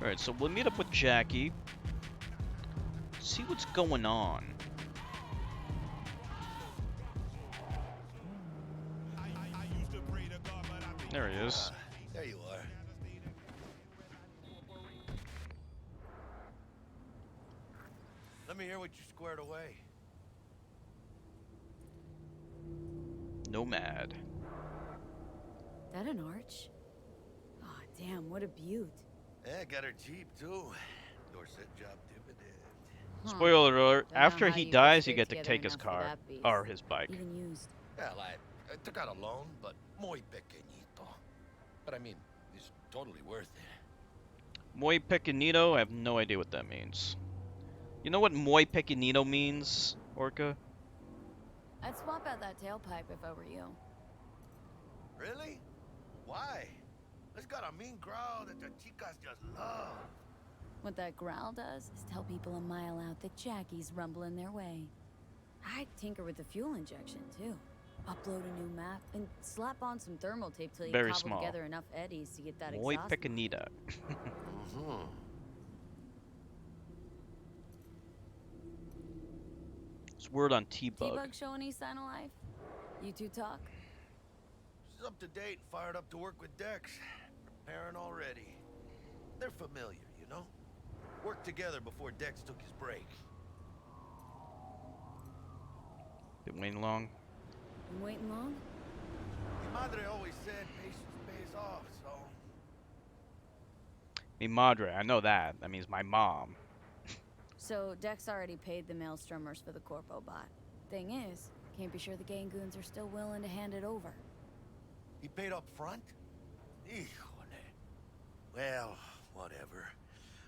Alright, so we'll meet up with Jackie. See what's going on. There he is. There you are. Let me hear what you squared away. Nomad. That an arch? Aw, damn, what a beaut. Yeah, got her cheap too. Dorset job dividend. Spoiler alert, Don't know after how he you could dies, you scrape get to together take his enough for car. that beast. Or his bike. Even used. Well, I took out a loan, but muy pequeñito. But I mean, it's totally worth it. Muy pequeñito? I have no idea what that means. You know what muy pequeñito means, Orca? I'd swap out that tailpipe if I were you. Really? Why? It's got a mean growl that the chicas just love. What that growl does is tell people a mile out that Jackie's rumbling their way. I'd tinker with the fuel injection, too. Upload a new map and slap on some thermal tape till you Very cobble small. together enough eddies to get that Muy exhaust. pequeñita. It's word on T-Bug. T-Bug show any sign of life? You two talk? She's up to date, fired up to work with Dex. Preparing already. They're familiar, you know? Worked together before Dex took his break. Been waiting long. Been waiting long? Mi madre always said patience pays off, so... Mi madre, I know that. That means my mom. So Dex already paid the Maelstromers for the Corpo bot. Thing is, can't be sure the Gangoons are still willing to hand it over. He paid up front? Híjole. Well, whatever.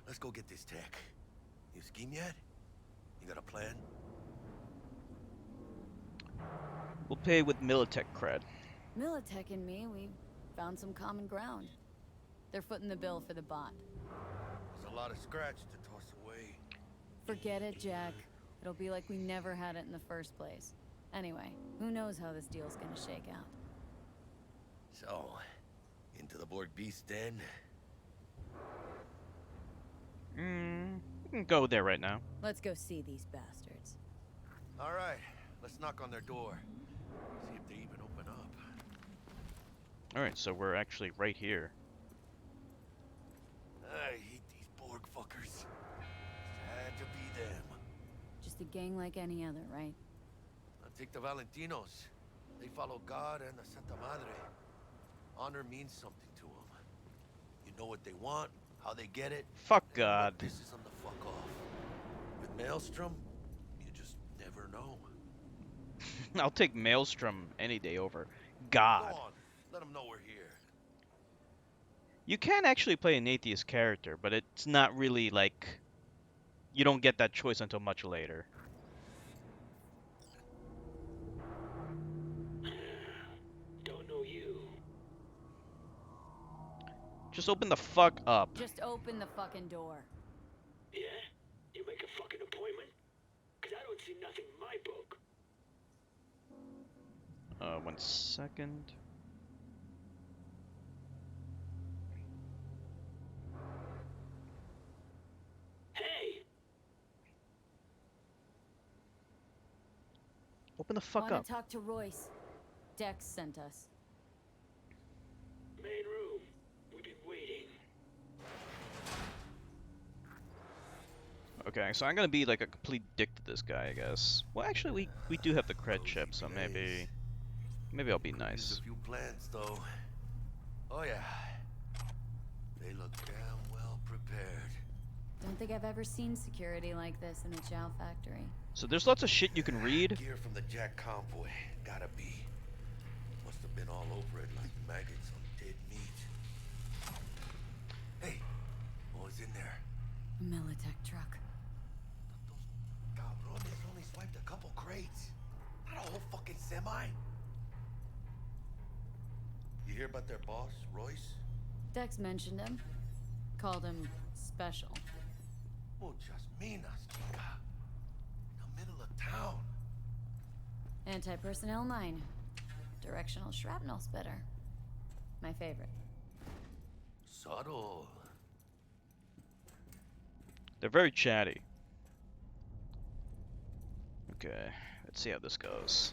Let's go get this tech. You scheme yet? You got a plan? We'll pay with Militech cred. Militech and me, we found some common ground. They're footing the bill for the bot. There's a lot of scratch to toss away. Forget it, Jack. It'll be like we never had it in the first place. Anyway, who knows how this deal's gonna shake out. So, into the Borg Beast Den? We can go there right now. Let's go see these bastards. All right, let's knock on their door. See if they even open up. Alright, so we're actually right here. I hate these Borg fuckers. Had to be them. Just a gang like any other, right? I'll take the Valentinos. They follow God and the Santa Madre. Honor means something to them. You know what they want, how they get it. Fuck God. This is them the fuck off. With Maelstrom, you just never know. I'll take Maelstrom any day over God. Go on, let them know we're here. You can actually play an atheist character, but it's not really like... You don't get that choice until much later. Don't know you. Just open the fuck up. Just open the fucking door. Yeah? You make a fucking appointment? Cause I don't see nothing in my book. 1 second. Hey! Open the fuck Wanna up. talk to Royce. Dex sent us. Main room. We've been waiting. Okay, so I'm gonna be like a complete dick to this guy, I guess. Well, actually, we do have the cred chip, so maybe I'll be nice. Used a few plans, though. Oh yeah, they look damn well prepared. Don't think I've ever seen security like this in a Chow factory. So there's lots of shit you can read. Gear from the Jack convoy, gotta be. Must have been all over it like maggots on dead meat. Hey, what was in there? A Militech truck. Those cabrones only swiped a couple crates. Not a whole fucking semi. You hear about their boss, Royce? Dex mentioned him. Called him special. Muchas minas, chica. In the middle of town. Anti-personnel mine. Directional shrapnel spitter. My favorite. Subtle. They're very chatty. Okay, let's see how this goes.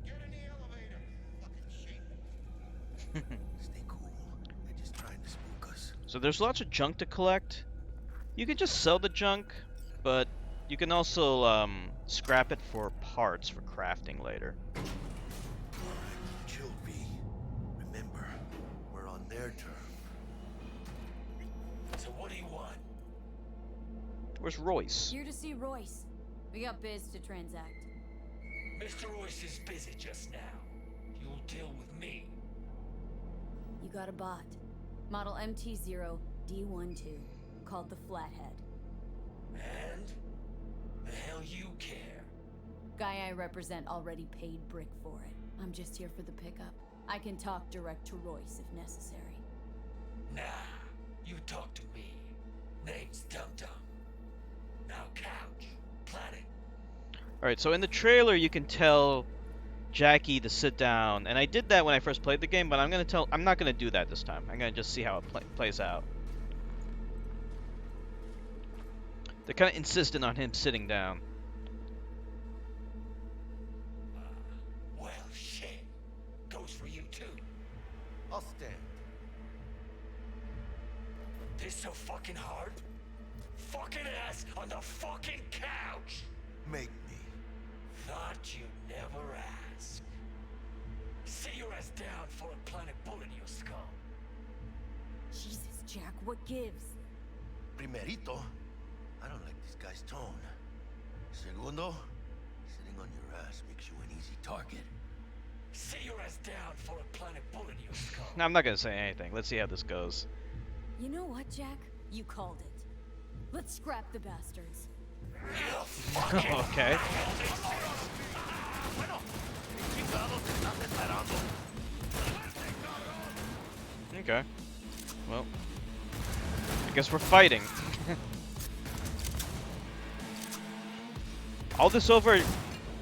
Get in the elevator. Fucking shape. Stay cool. They're just trying to spook us. So there's lots of junk to collect. You can just sell the junk, but you can also scrap it for parts for crafting later. Chill, V. Remember, we're on their turf. So what do you want? Where's Royce? Here to see Royce. We got biz to transact. Mr. Royce is busy just now. You'll deal with me. You got a bot. Model MT0D12. Called the Flathead. And? The hell you care? Guy I represent already paid Brick for it. I'm just here for the pickup. I can talk direct to Royce if necessary. Nah, you talk to me. Name's Dum Dum. Now couch, planet. Alright, so in the trailer you can tell Jackie to sit down, and I did that when I first played the game, but I'm not gonna do that this time. I'm gonna just see how it plays out. They're kind of insistent on him sitting down. Well, shit. Goes for you too. I'll stand. This so fucking hard? Fucking ass on the fucking couch! Make me. Thought you'd never ask. Sit your ass down for a planet bullet in your skull. Jesus, Jack, what gives? Primerito, I don't like this guy's tone. Segundo, sitting on your ass makes you an easy target. Sit your ass down for a planet bullet in your skull. No, I'm not gonna say anything. Let's see how this goes. You know what, Jack? You called it. Let's scrap the bastards. Okay. Okay. Well, I guess we're fighting. All this over an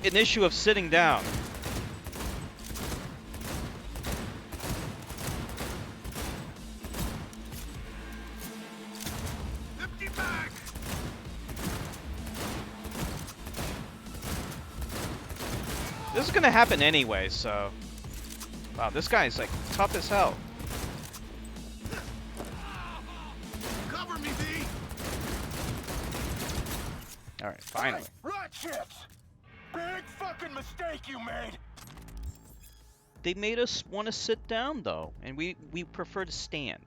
issue of sitting down. Empty bag! This is gonna happen anyway, so... Wow, this guy's like tough as hell. Cover me, V! Alright, finally. Right, chicks! Big fucking mistake you made! They made us want to sit down, though, and we prefer to stand.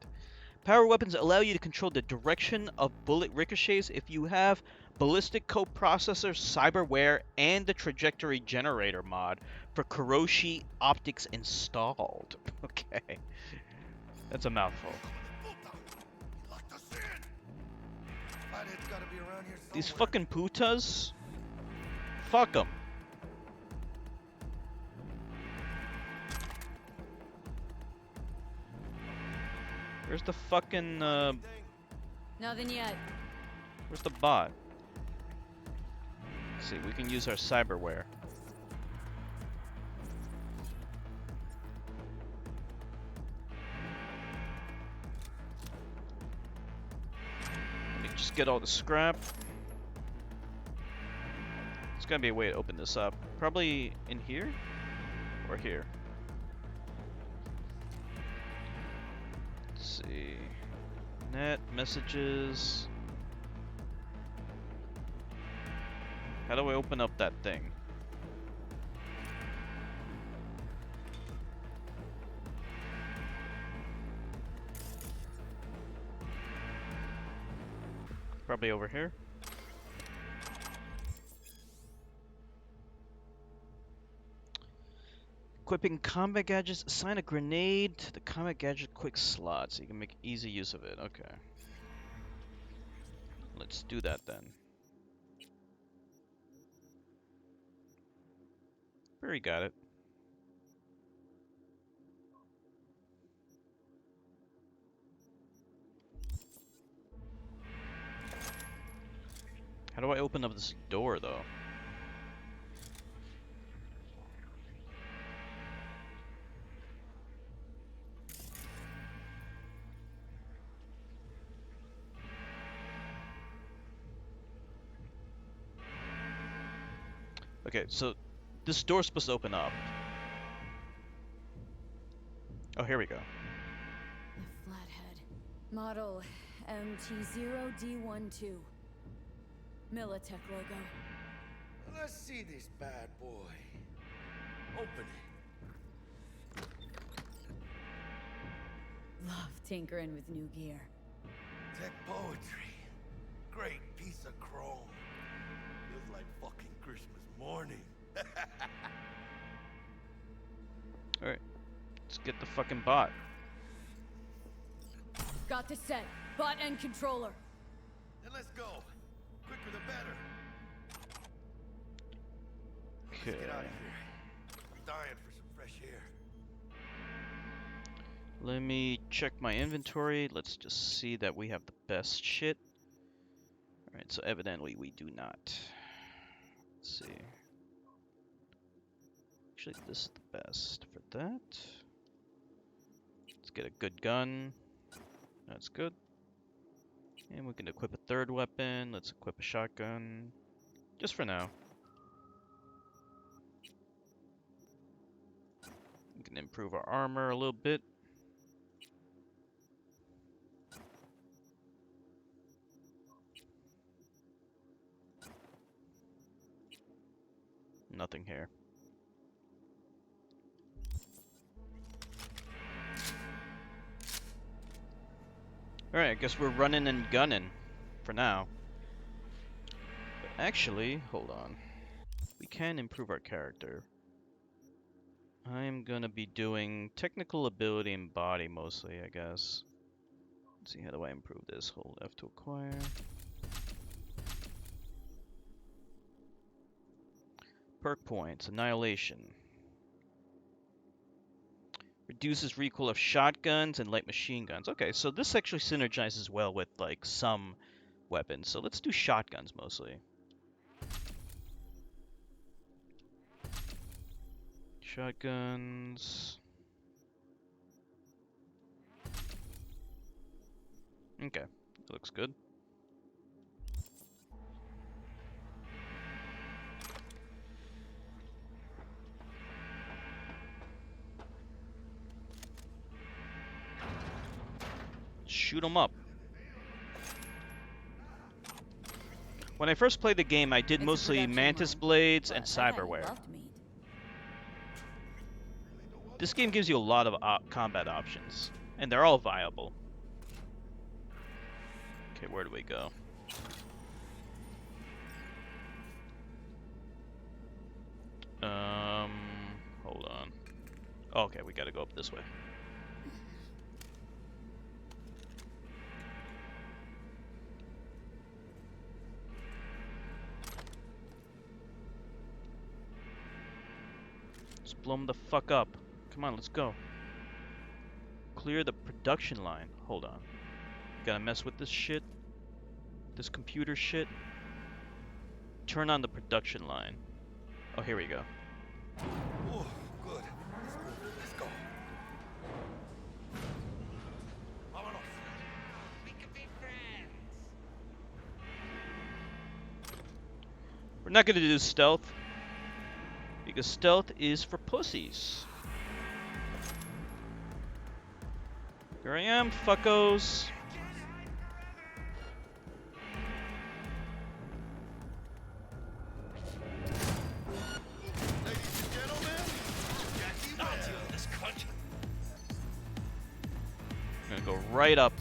Power weapons allow you to control the direction of bullet ricochets if you have ballistic coprocessor, cyberware, and the trajectory generator mod for Kuroshi optics installed. Okay. That's a mouthful. These fucking putas? Fuck them. Where's the fucking, Nothing yet. where's the bot? Let's see, we can use our cyberware. Let me just get all the scrap. There's gotta be a way to open this up. Probably in here? Or here? Let's see. Net, messages. How do I open up that thing? Probably over here. Equipping combat gadgets. Assign a grenade to the combat gadget quick slot so you can make easy use of it. Okay. Let's do that then. Barry got it. How do I open up this door, though? Okay, so this door's supposed to open up. Oh, here we go. The flathead. Model MT0D12. Militech logo. Let's see this bad boy. Open it. Love tinkering with new gear. Tech poetry. Great piece of chrome. Feels like fucking Christmas morning. Alright. Let's get the fucking bot. Got the set. Bot and controller. Then let's go. Quicker the better. Okay. Let's get out of here. I'm dying for some fresh air. Let me check my inventory. Let's just see that we have the best shit. Alright, so evidently we do not. Let's see. Actually, this is the best for that. Let's get a good gun. That's good. And we can equip a third weapon. Let's equip a shotgun. Just for now. We can improve our armor a little bit. Nothing here. Alright, I guess we're running and gunning for now. But actually, hold on. We can improve our character. I'm gonna be doing technical ability and body mostly, I guess. Let's see, how do I improve this? Hold F to acquire. Perk points, Annihilation. Reduces recoil of shotguns and light machine guns. Okay, so this actually synergizes well with like some weapons. So let's do shotguns mostly. Shotguns. Okay, that looks good. Shoot 'em up. When I first played the game, I did mostly Mantis Blades and Cyberware. This game gives you a lot of combat options, and they're all viable. Okay, where do we go? Hold on. Oh, okay, we gotta go up this way. Let's blow them the fuck up. Come on, let's go. Clear the production line. Hold on. Gotta mess with this shit. This computer shit. Turn on the production line. Oh, here we go. Oh, good. Let's go. Vámonos. We can be friends. We're not gonna do stealth. Because stealth is for pussies. Here I am, fuckos. I'm gonna go right up.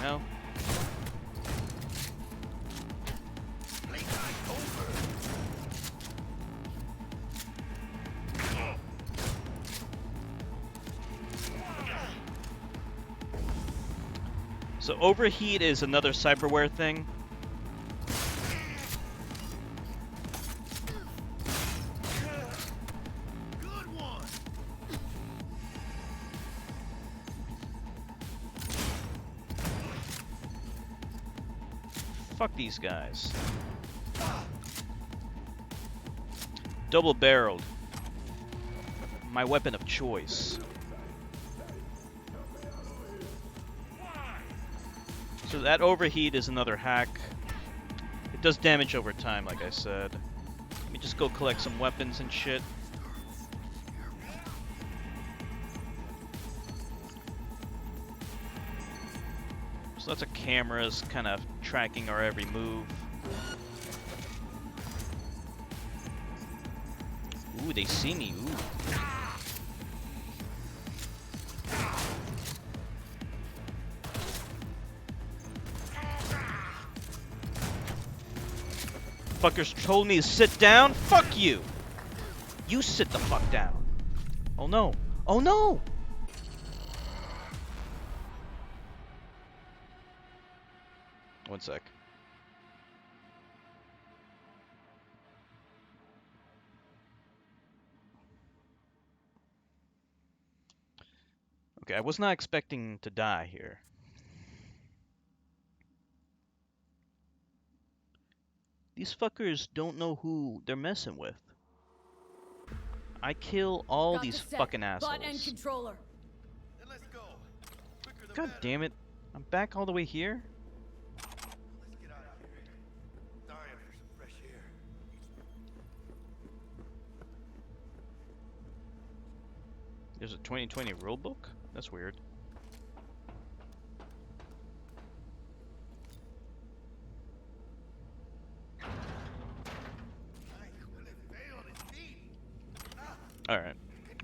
hell? So overheat is another cyberware thing. Good one. Fuck these guys. Double-barreled. My weapon of choice. So that overheat is another hack. It does damage over time, like I said. Let me just go collect some weapons and shit. So lots of cameras kind of tracking our every move. Ooh, they see me. Ooh. Fuckers told me to sit down. Fuck you. You sit the fuck down. Oh no. Oh no. One sec. Okay, I was not expecting to die here. These fuckers don't know who they're messing with. I kill all these fucking assholes. Bot and controller. Then let's go. Quicker the God better. damn it. I'm back all the way here? Let's get out of here. Dying for some fresh air. There's a 2020 rulebook? That's weird. Alright.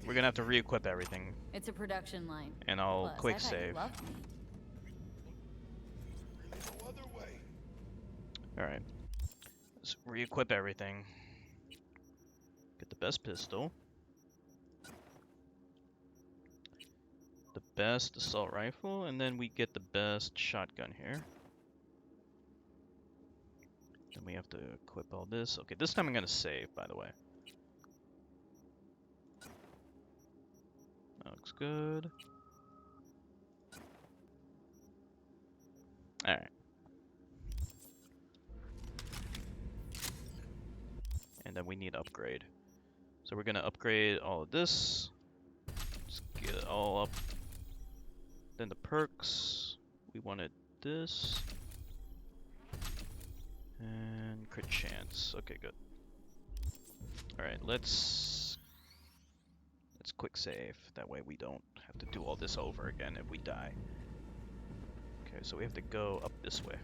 We're gonna have to re-equip everything. It's a production line. And I'll Plus, quick I've had save. love meat. No other way. Alright. Let's re-equip everything. Get the best pistol. The best assault rifle, and then we get the best shotgun here. Then we have to equip all this. Okay, this time I'm gonna save, by the way. That looks good. Alright. And then we need upgrade. So we're gonna upgrade all of this. Just get it all up. Then the perks. We wanted this. And crit chance. Okay, good. Alright, let's quick save. That way we don't have to do all this over again if we die. Okay, so we have to go up this way.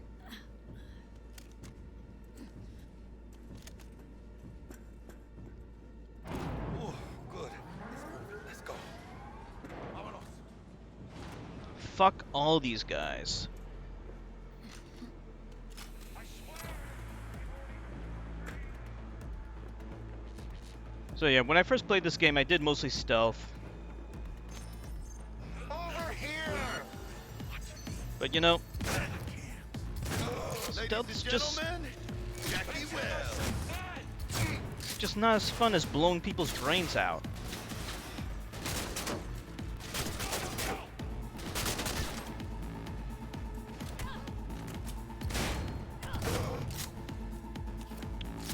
Oh, good. Let's go. Vámonos. Fuck all these guys. So yeah, when I first played this game, I did mostly stealth. Over here. But you know, Ladies stealth and is just gentlemen, Jackie Wells. just not as fun as blowing people's brains out.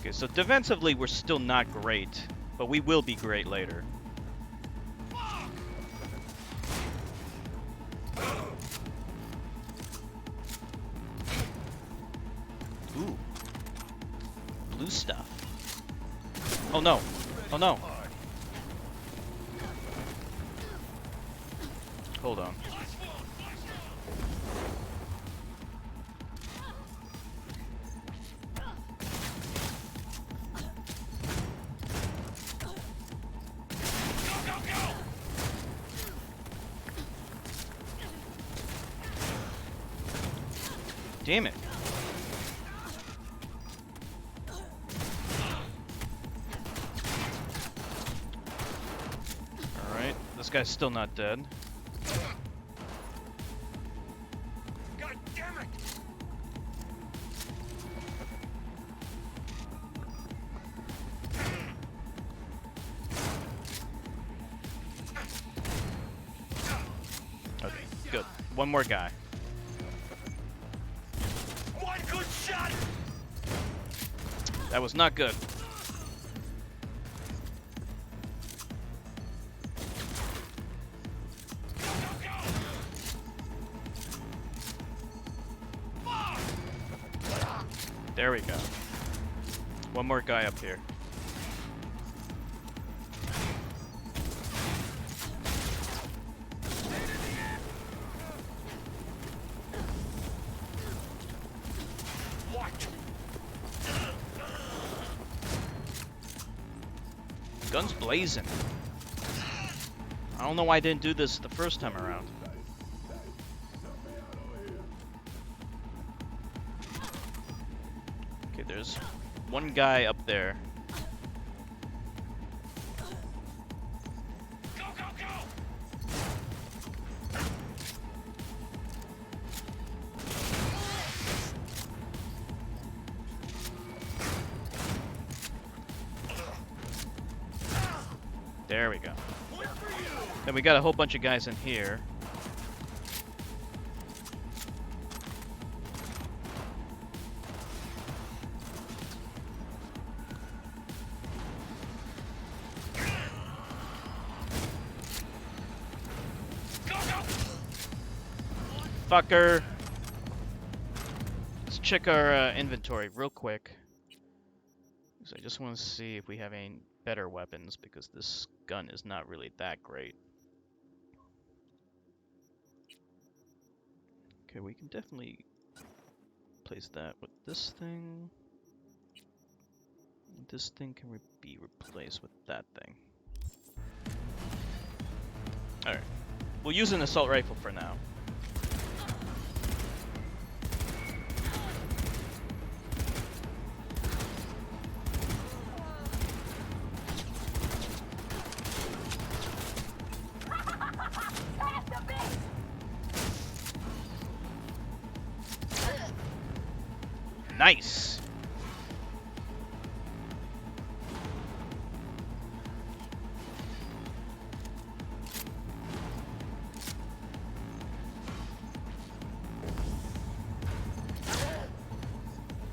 Okay, so defensively we're still not great, but we will be great later. Ooh. Blue stuff. Oh no. Oh no. Hold on. Damn it. Alright, this guy's still not dead. God damn it! Okay, good. One more guy. One good shot! That was not good. There we go. One more guy up here. What? Guns blazing. I don't know why I didn't do this the first time around. Okay, there's one guy up there. Go, go, go! There we go. Then we got a whole bunch of guys in here. Fucker. Let's check our inventory real quick. So I just want to see if we have any better weapons, because this gun is not really that great. Okay, we can definitely place that with this thing. This thing can be replaced with that thing. Alright. We'll use an assault rifle for now. Nice!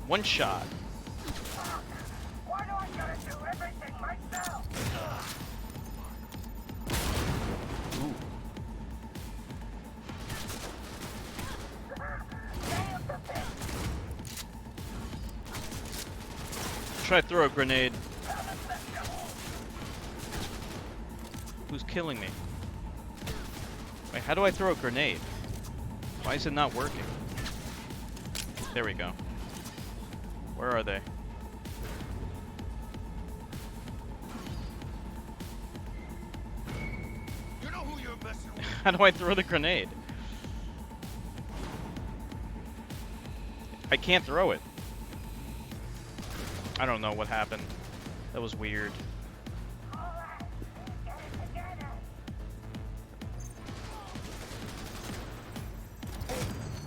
One shot. Why do I gotta do everything myself? Ooh. Try to throw a grenade. Who's killing me? Wait, how do I throw a grenade? Why is it not working? There we go. Where are they? You know who you're messing with. How do I throw the grenade? I can't throw it. I don't know what happened. That was weird.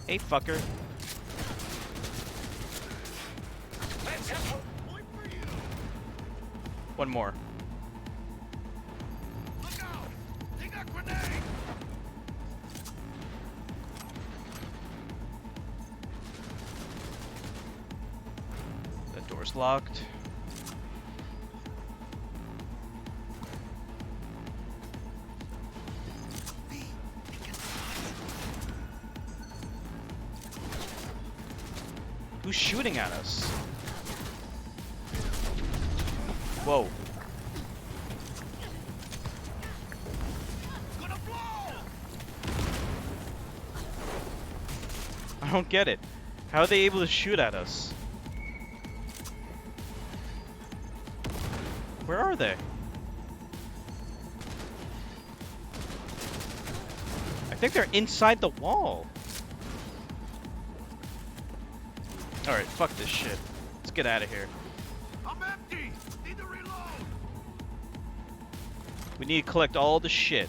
Hey, fucker. One more. Look out! They got grenades! That door's locked. Who's shooting at us? Whoa. Gonna blow! I don't get it. How are they able to shoot at us? Where are they? I think they're inside the wall. Alright, fuck this shit. Let's get out of here. I'm empty. Need to reload. We need to collect all the shit.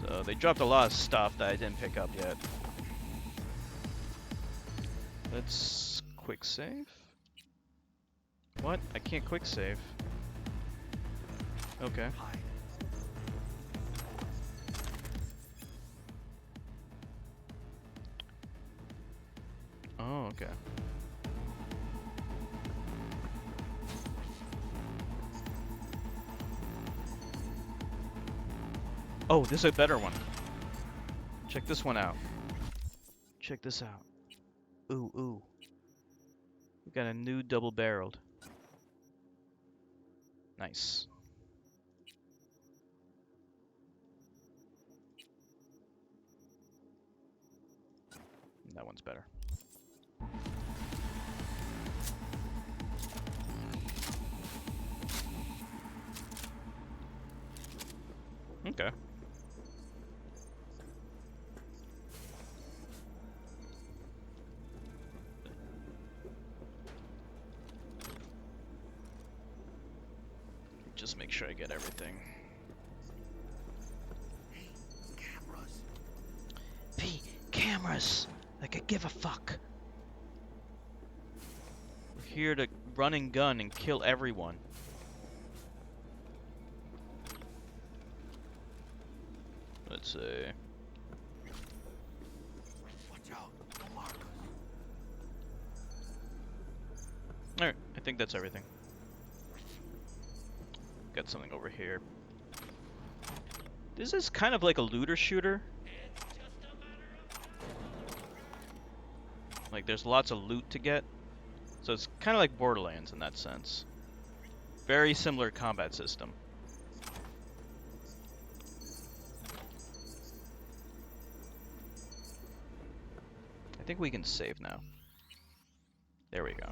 So they dropped a lot of stuff that I didn't pick up yet. Let's quick save. What? I can't quick save. Okay. Oh, okay. Oh, this is a better one. Check this one out. Check this out. Ooh, ooh. We got a new double-barreled. Nice. That one's better. Okay. Just make sure I get everything. Hey, cameras. P, cameras! Like I give a fuck. We're here to run and gun and kill everyone. Let's see. Watch out. Don't mark us. Alright, I think that's everything. Got something over here. This is kind of like a looter shooter. Like there's lots of loot to get. So it's kind of like Borderlands in that sense. Very similar combat system. I think we can save now. There we go.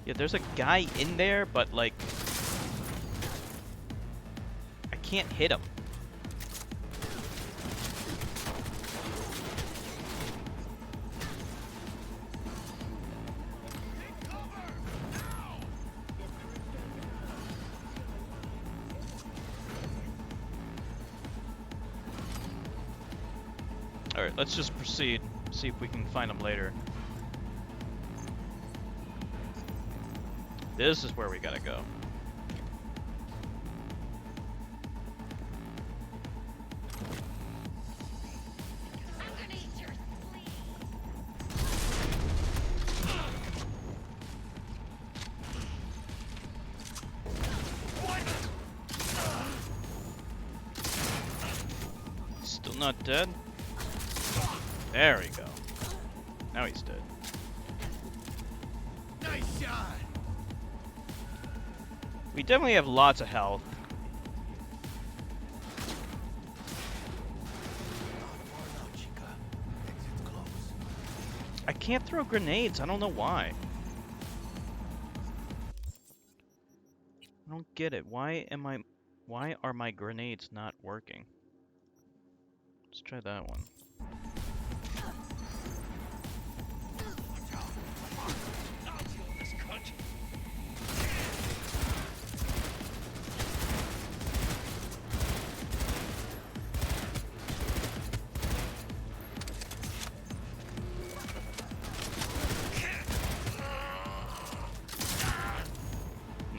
Yeah, there's a guy in there, but like I can't hit him. Alright, let's just proceed. See if we can find him later. This is where we gotta go. Still not dead? There we go. Now he's dead. Nice shot. We definitely have lots of health. I can't throw grenades. I don't know why. I don't get it. Why are my grenades not working? Let's try that one.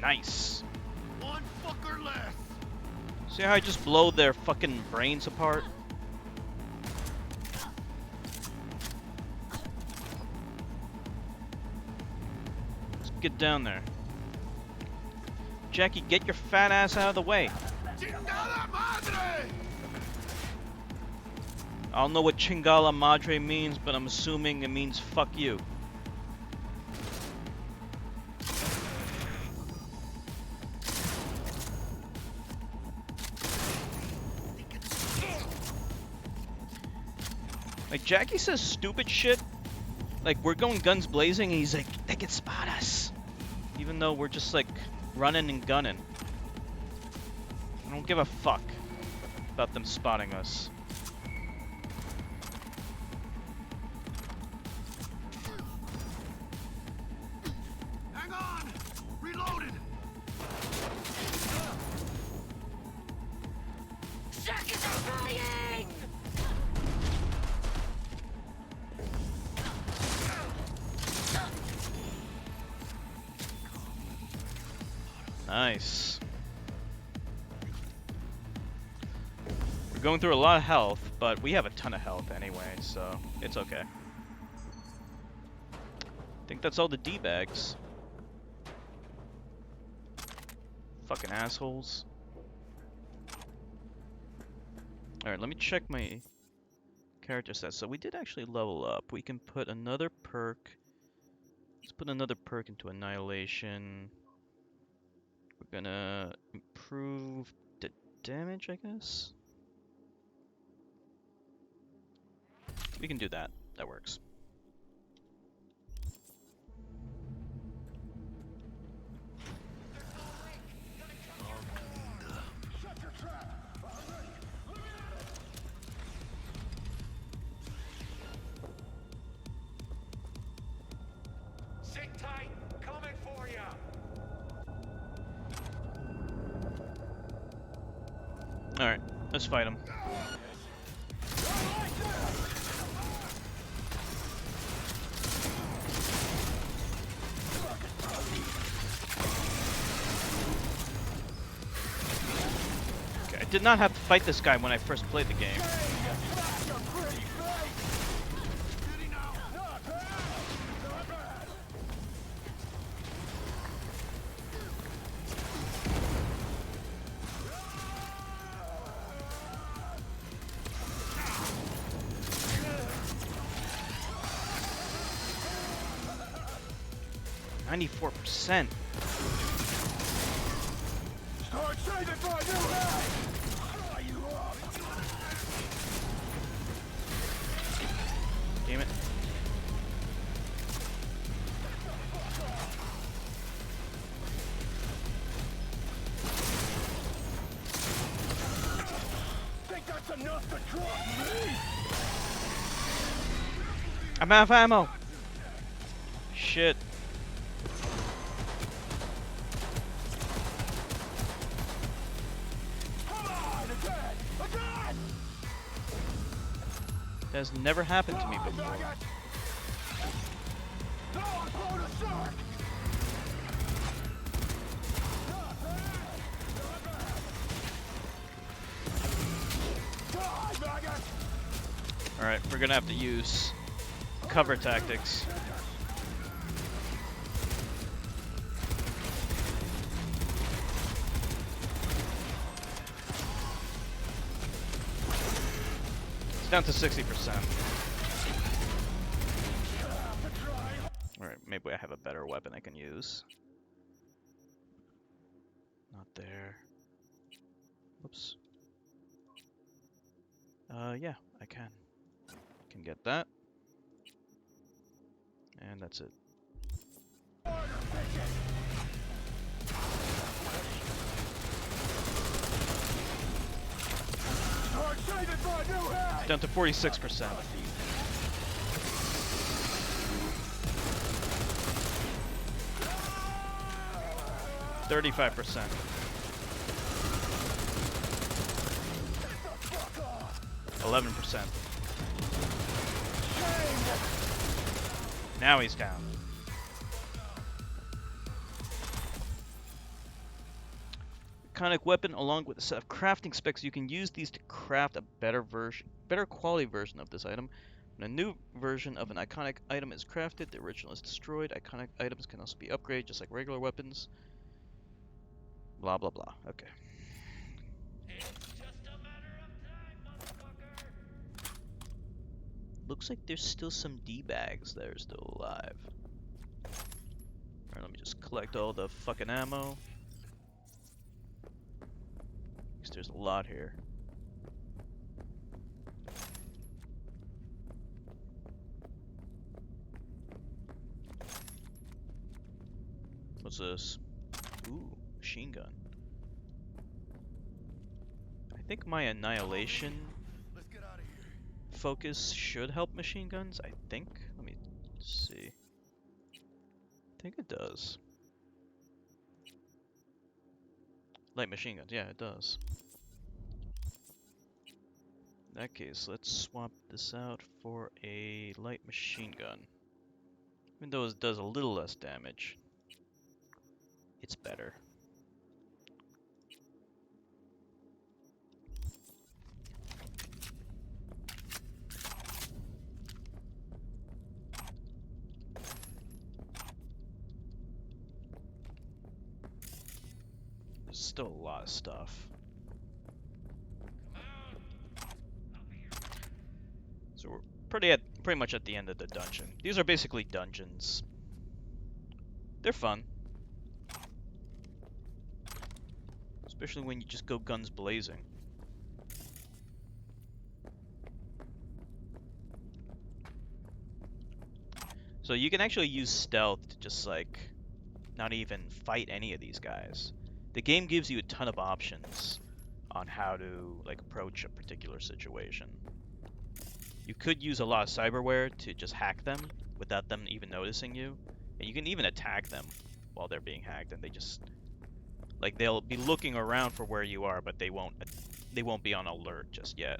Nice. One fucker less. See how I just blow their fucking brains apart? Let's get down there. Jackie, get your fat ass out of the way. Chingada madre! I don't know what Chingala Madre means, but I'm assuming it means fuck you. Like, Jackie says stupid shit, Like, we're going guns blazing, and he's like, they can spot us. Even though we're just, like, running and gunning. I don't give a fuck about them spotting us. Hang on! Reloaded! Seconds are flying! Nice. We're going through a lot of health, but we have a ton of health anyway, so it's okay. I think that's all the D-bags. Fucking assholes. Alright, let me check my character stats. So we did actually level up. We can put another perk. Let's put another perk into Annihilation. We're gonna improve the damage, I guess? We can do that. That works. Sit tight, coming for ya! Alright, let's fight him. Okay, I did not have to fight this guy when I first played the game. 94%. Start saving for a new head! Damn it. Think that's enough to drop me? I'm out of ammo. Shit. That has never happened to me before. Alright, we're gonna have to use cover tactics. It's down to 60%. Alright, maybe I have a better weapon I can use. Not there. Whoops. Yeah, I can. Can get that. And that's it. Down to 46%. 35%. 11%. Now he's down. Iconic weapon along with a set of crafting specs. You can use these to craft a better quality version of this item. When a new version of an iconic item is crafted, the original is destroyed. Iconic items can also be upgraded just like regular weapons. Blah blah blah. Okay. Looks like there's still some D-bags that are still alive. Alright, let me just collect all the fucking ammo. Because there's a lot here. What's this? Ooh, machine gun. I think my annihilation focus should help machine guns, I think. Let me see. I think it does. Light machine guns, yeah, it does. In that case, let's swap this out for a light machine gun. Even though it does a little less damage, it's better. There's still a lot of stuff. So we're pretty much at the end of the dungeon. These are basically dungeons. They're fun. Especially when you just go guns blazing. So you can actually use stealth to just like not even fight any of these guys. The game gives you a ton of options on how to like approach a particular situation. You could use a lot of cyberware to just hack them without them even noticing you. And you can even attack them while they're being hacked, and they just like they'll be looking around for where you are, but they won't be on alert just yet.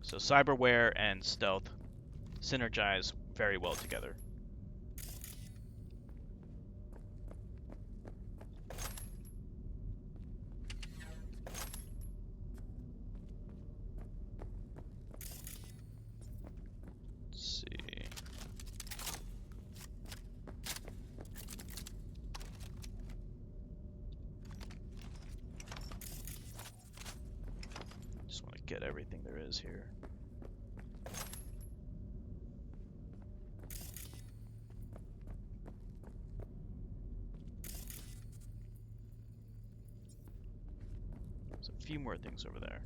So cyberware and stealth synergize very well together. Let's see. Just want to get everything there is here. There's a few more things over there.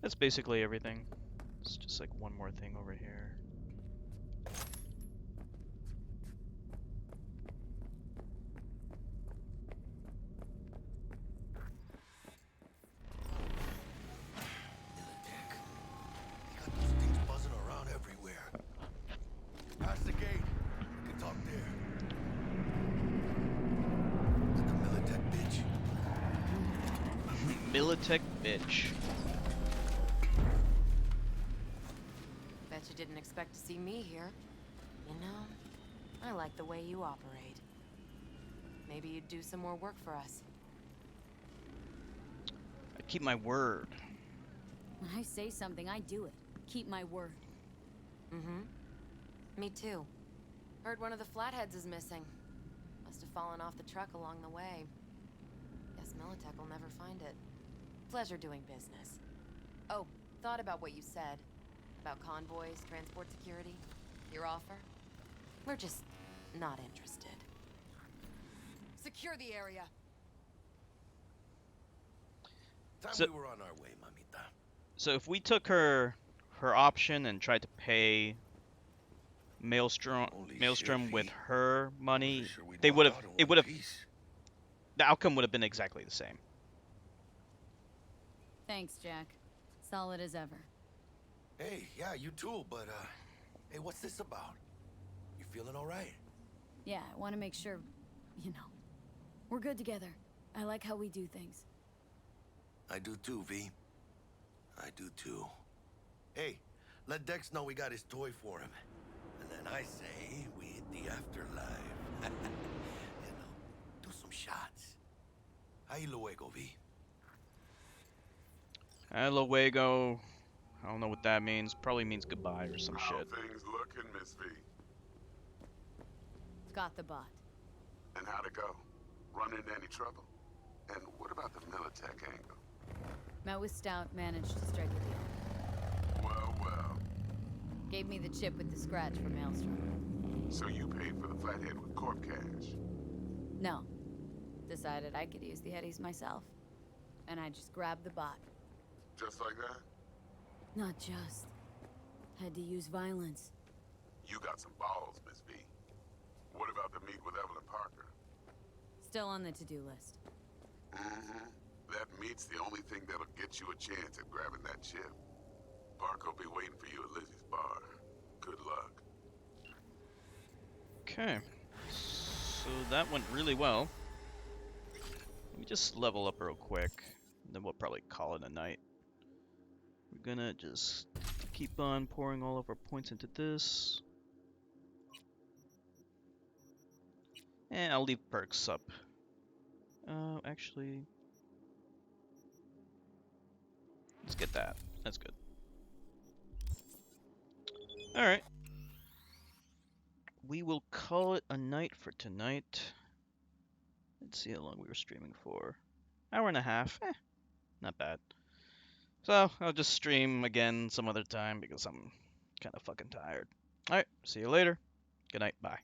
That's basically everything. It's just like one more thing over here. Got those things buzzing around everywhere. Past the gate. You can talk there. Like a Militech bitch. Militech bitch. Bet you didn't expect to see me here. You know, I like the way you operate. Maybe you'd do some more work for us. I keep my word. When I say something, I do it. Keep my word. Mm-hmm. Me too. Heard one of the flatheads is missing. Must have fallen off the truck along the way. Guess Militech will never find it. Pleasure doing business. Oh, thought about what you said. About convoys, transport security. Your offer? We're just not interested. Secure the area. Time So- we were on our way, mamita. So if we took her option and tried to pay Maelstrom with her money, they would have the outcome would have been exactly the same. Thanks, Jack. Solid as ever. Hey, yeah, you too, but, hey, what's this about? You feeling all right? Yeah, I want to make sure, you know, we're good together. I like how we do things. I do too, V. I do too. Hey, let Dex know we got his toy for him. And then I say we hit the afterlife. You know, do some shots. Ahí luego, V. Luego, I don't know what that means. Probably means goodbye or some shit. How things looking, Miss V? Got the bot. And how'd it go? Run into any trouble? And what about the Militech angle? Met with Stout, managed to strike a deal. Well, well. Gave me the chip with the scratch for Maelstrom. So you paid for the flathead with corp cash? No. Decided I could use the Eddies myself. And I just grabbed the bot. Just like that? Not just. Had to use violence. You got some balls, Miss V. What about the meet with Evelyn Parker? Still on the to-do list. Mm-hmm. That meet's the only thing that'll get you a chance at grabbing that chip. Parker will be waiting for you at Lizzie's bar. Good luck. Okay. So that went really well. Let me just level up real quick. And then we'll probably call it a night. We're gonna just keep on pouring all of our points into this. And I'll leave perks up. Actually, let's get that. That's good. Alright. We will call it a night for tonight. Let's see how long we were streaming for. Hour and a half. Not bad. So, I'll just stream again some other time because I'm kind of fucking tired. Alright, see you later. Good night. Bye.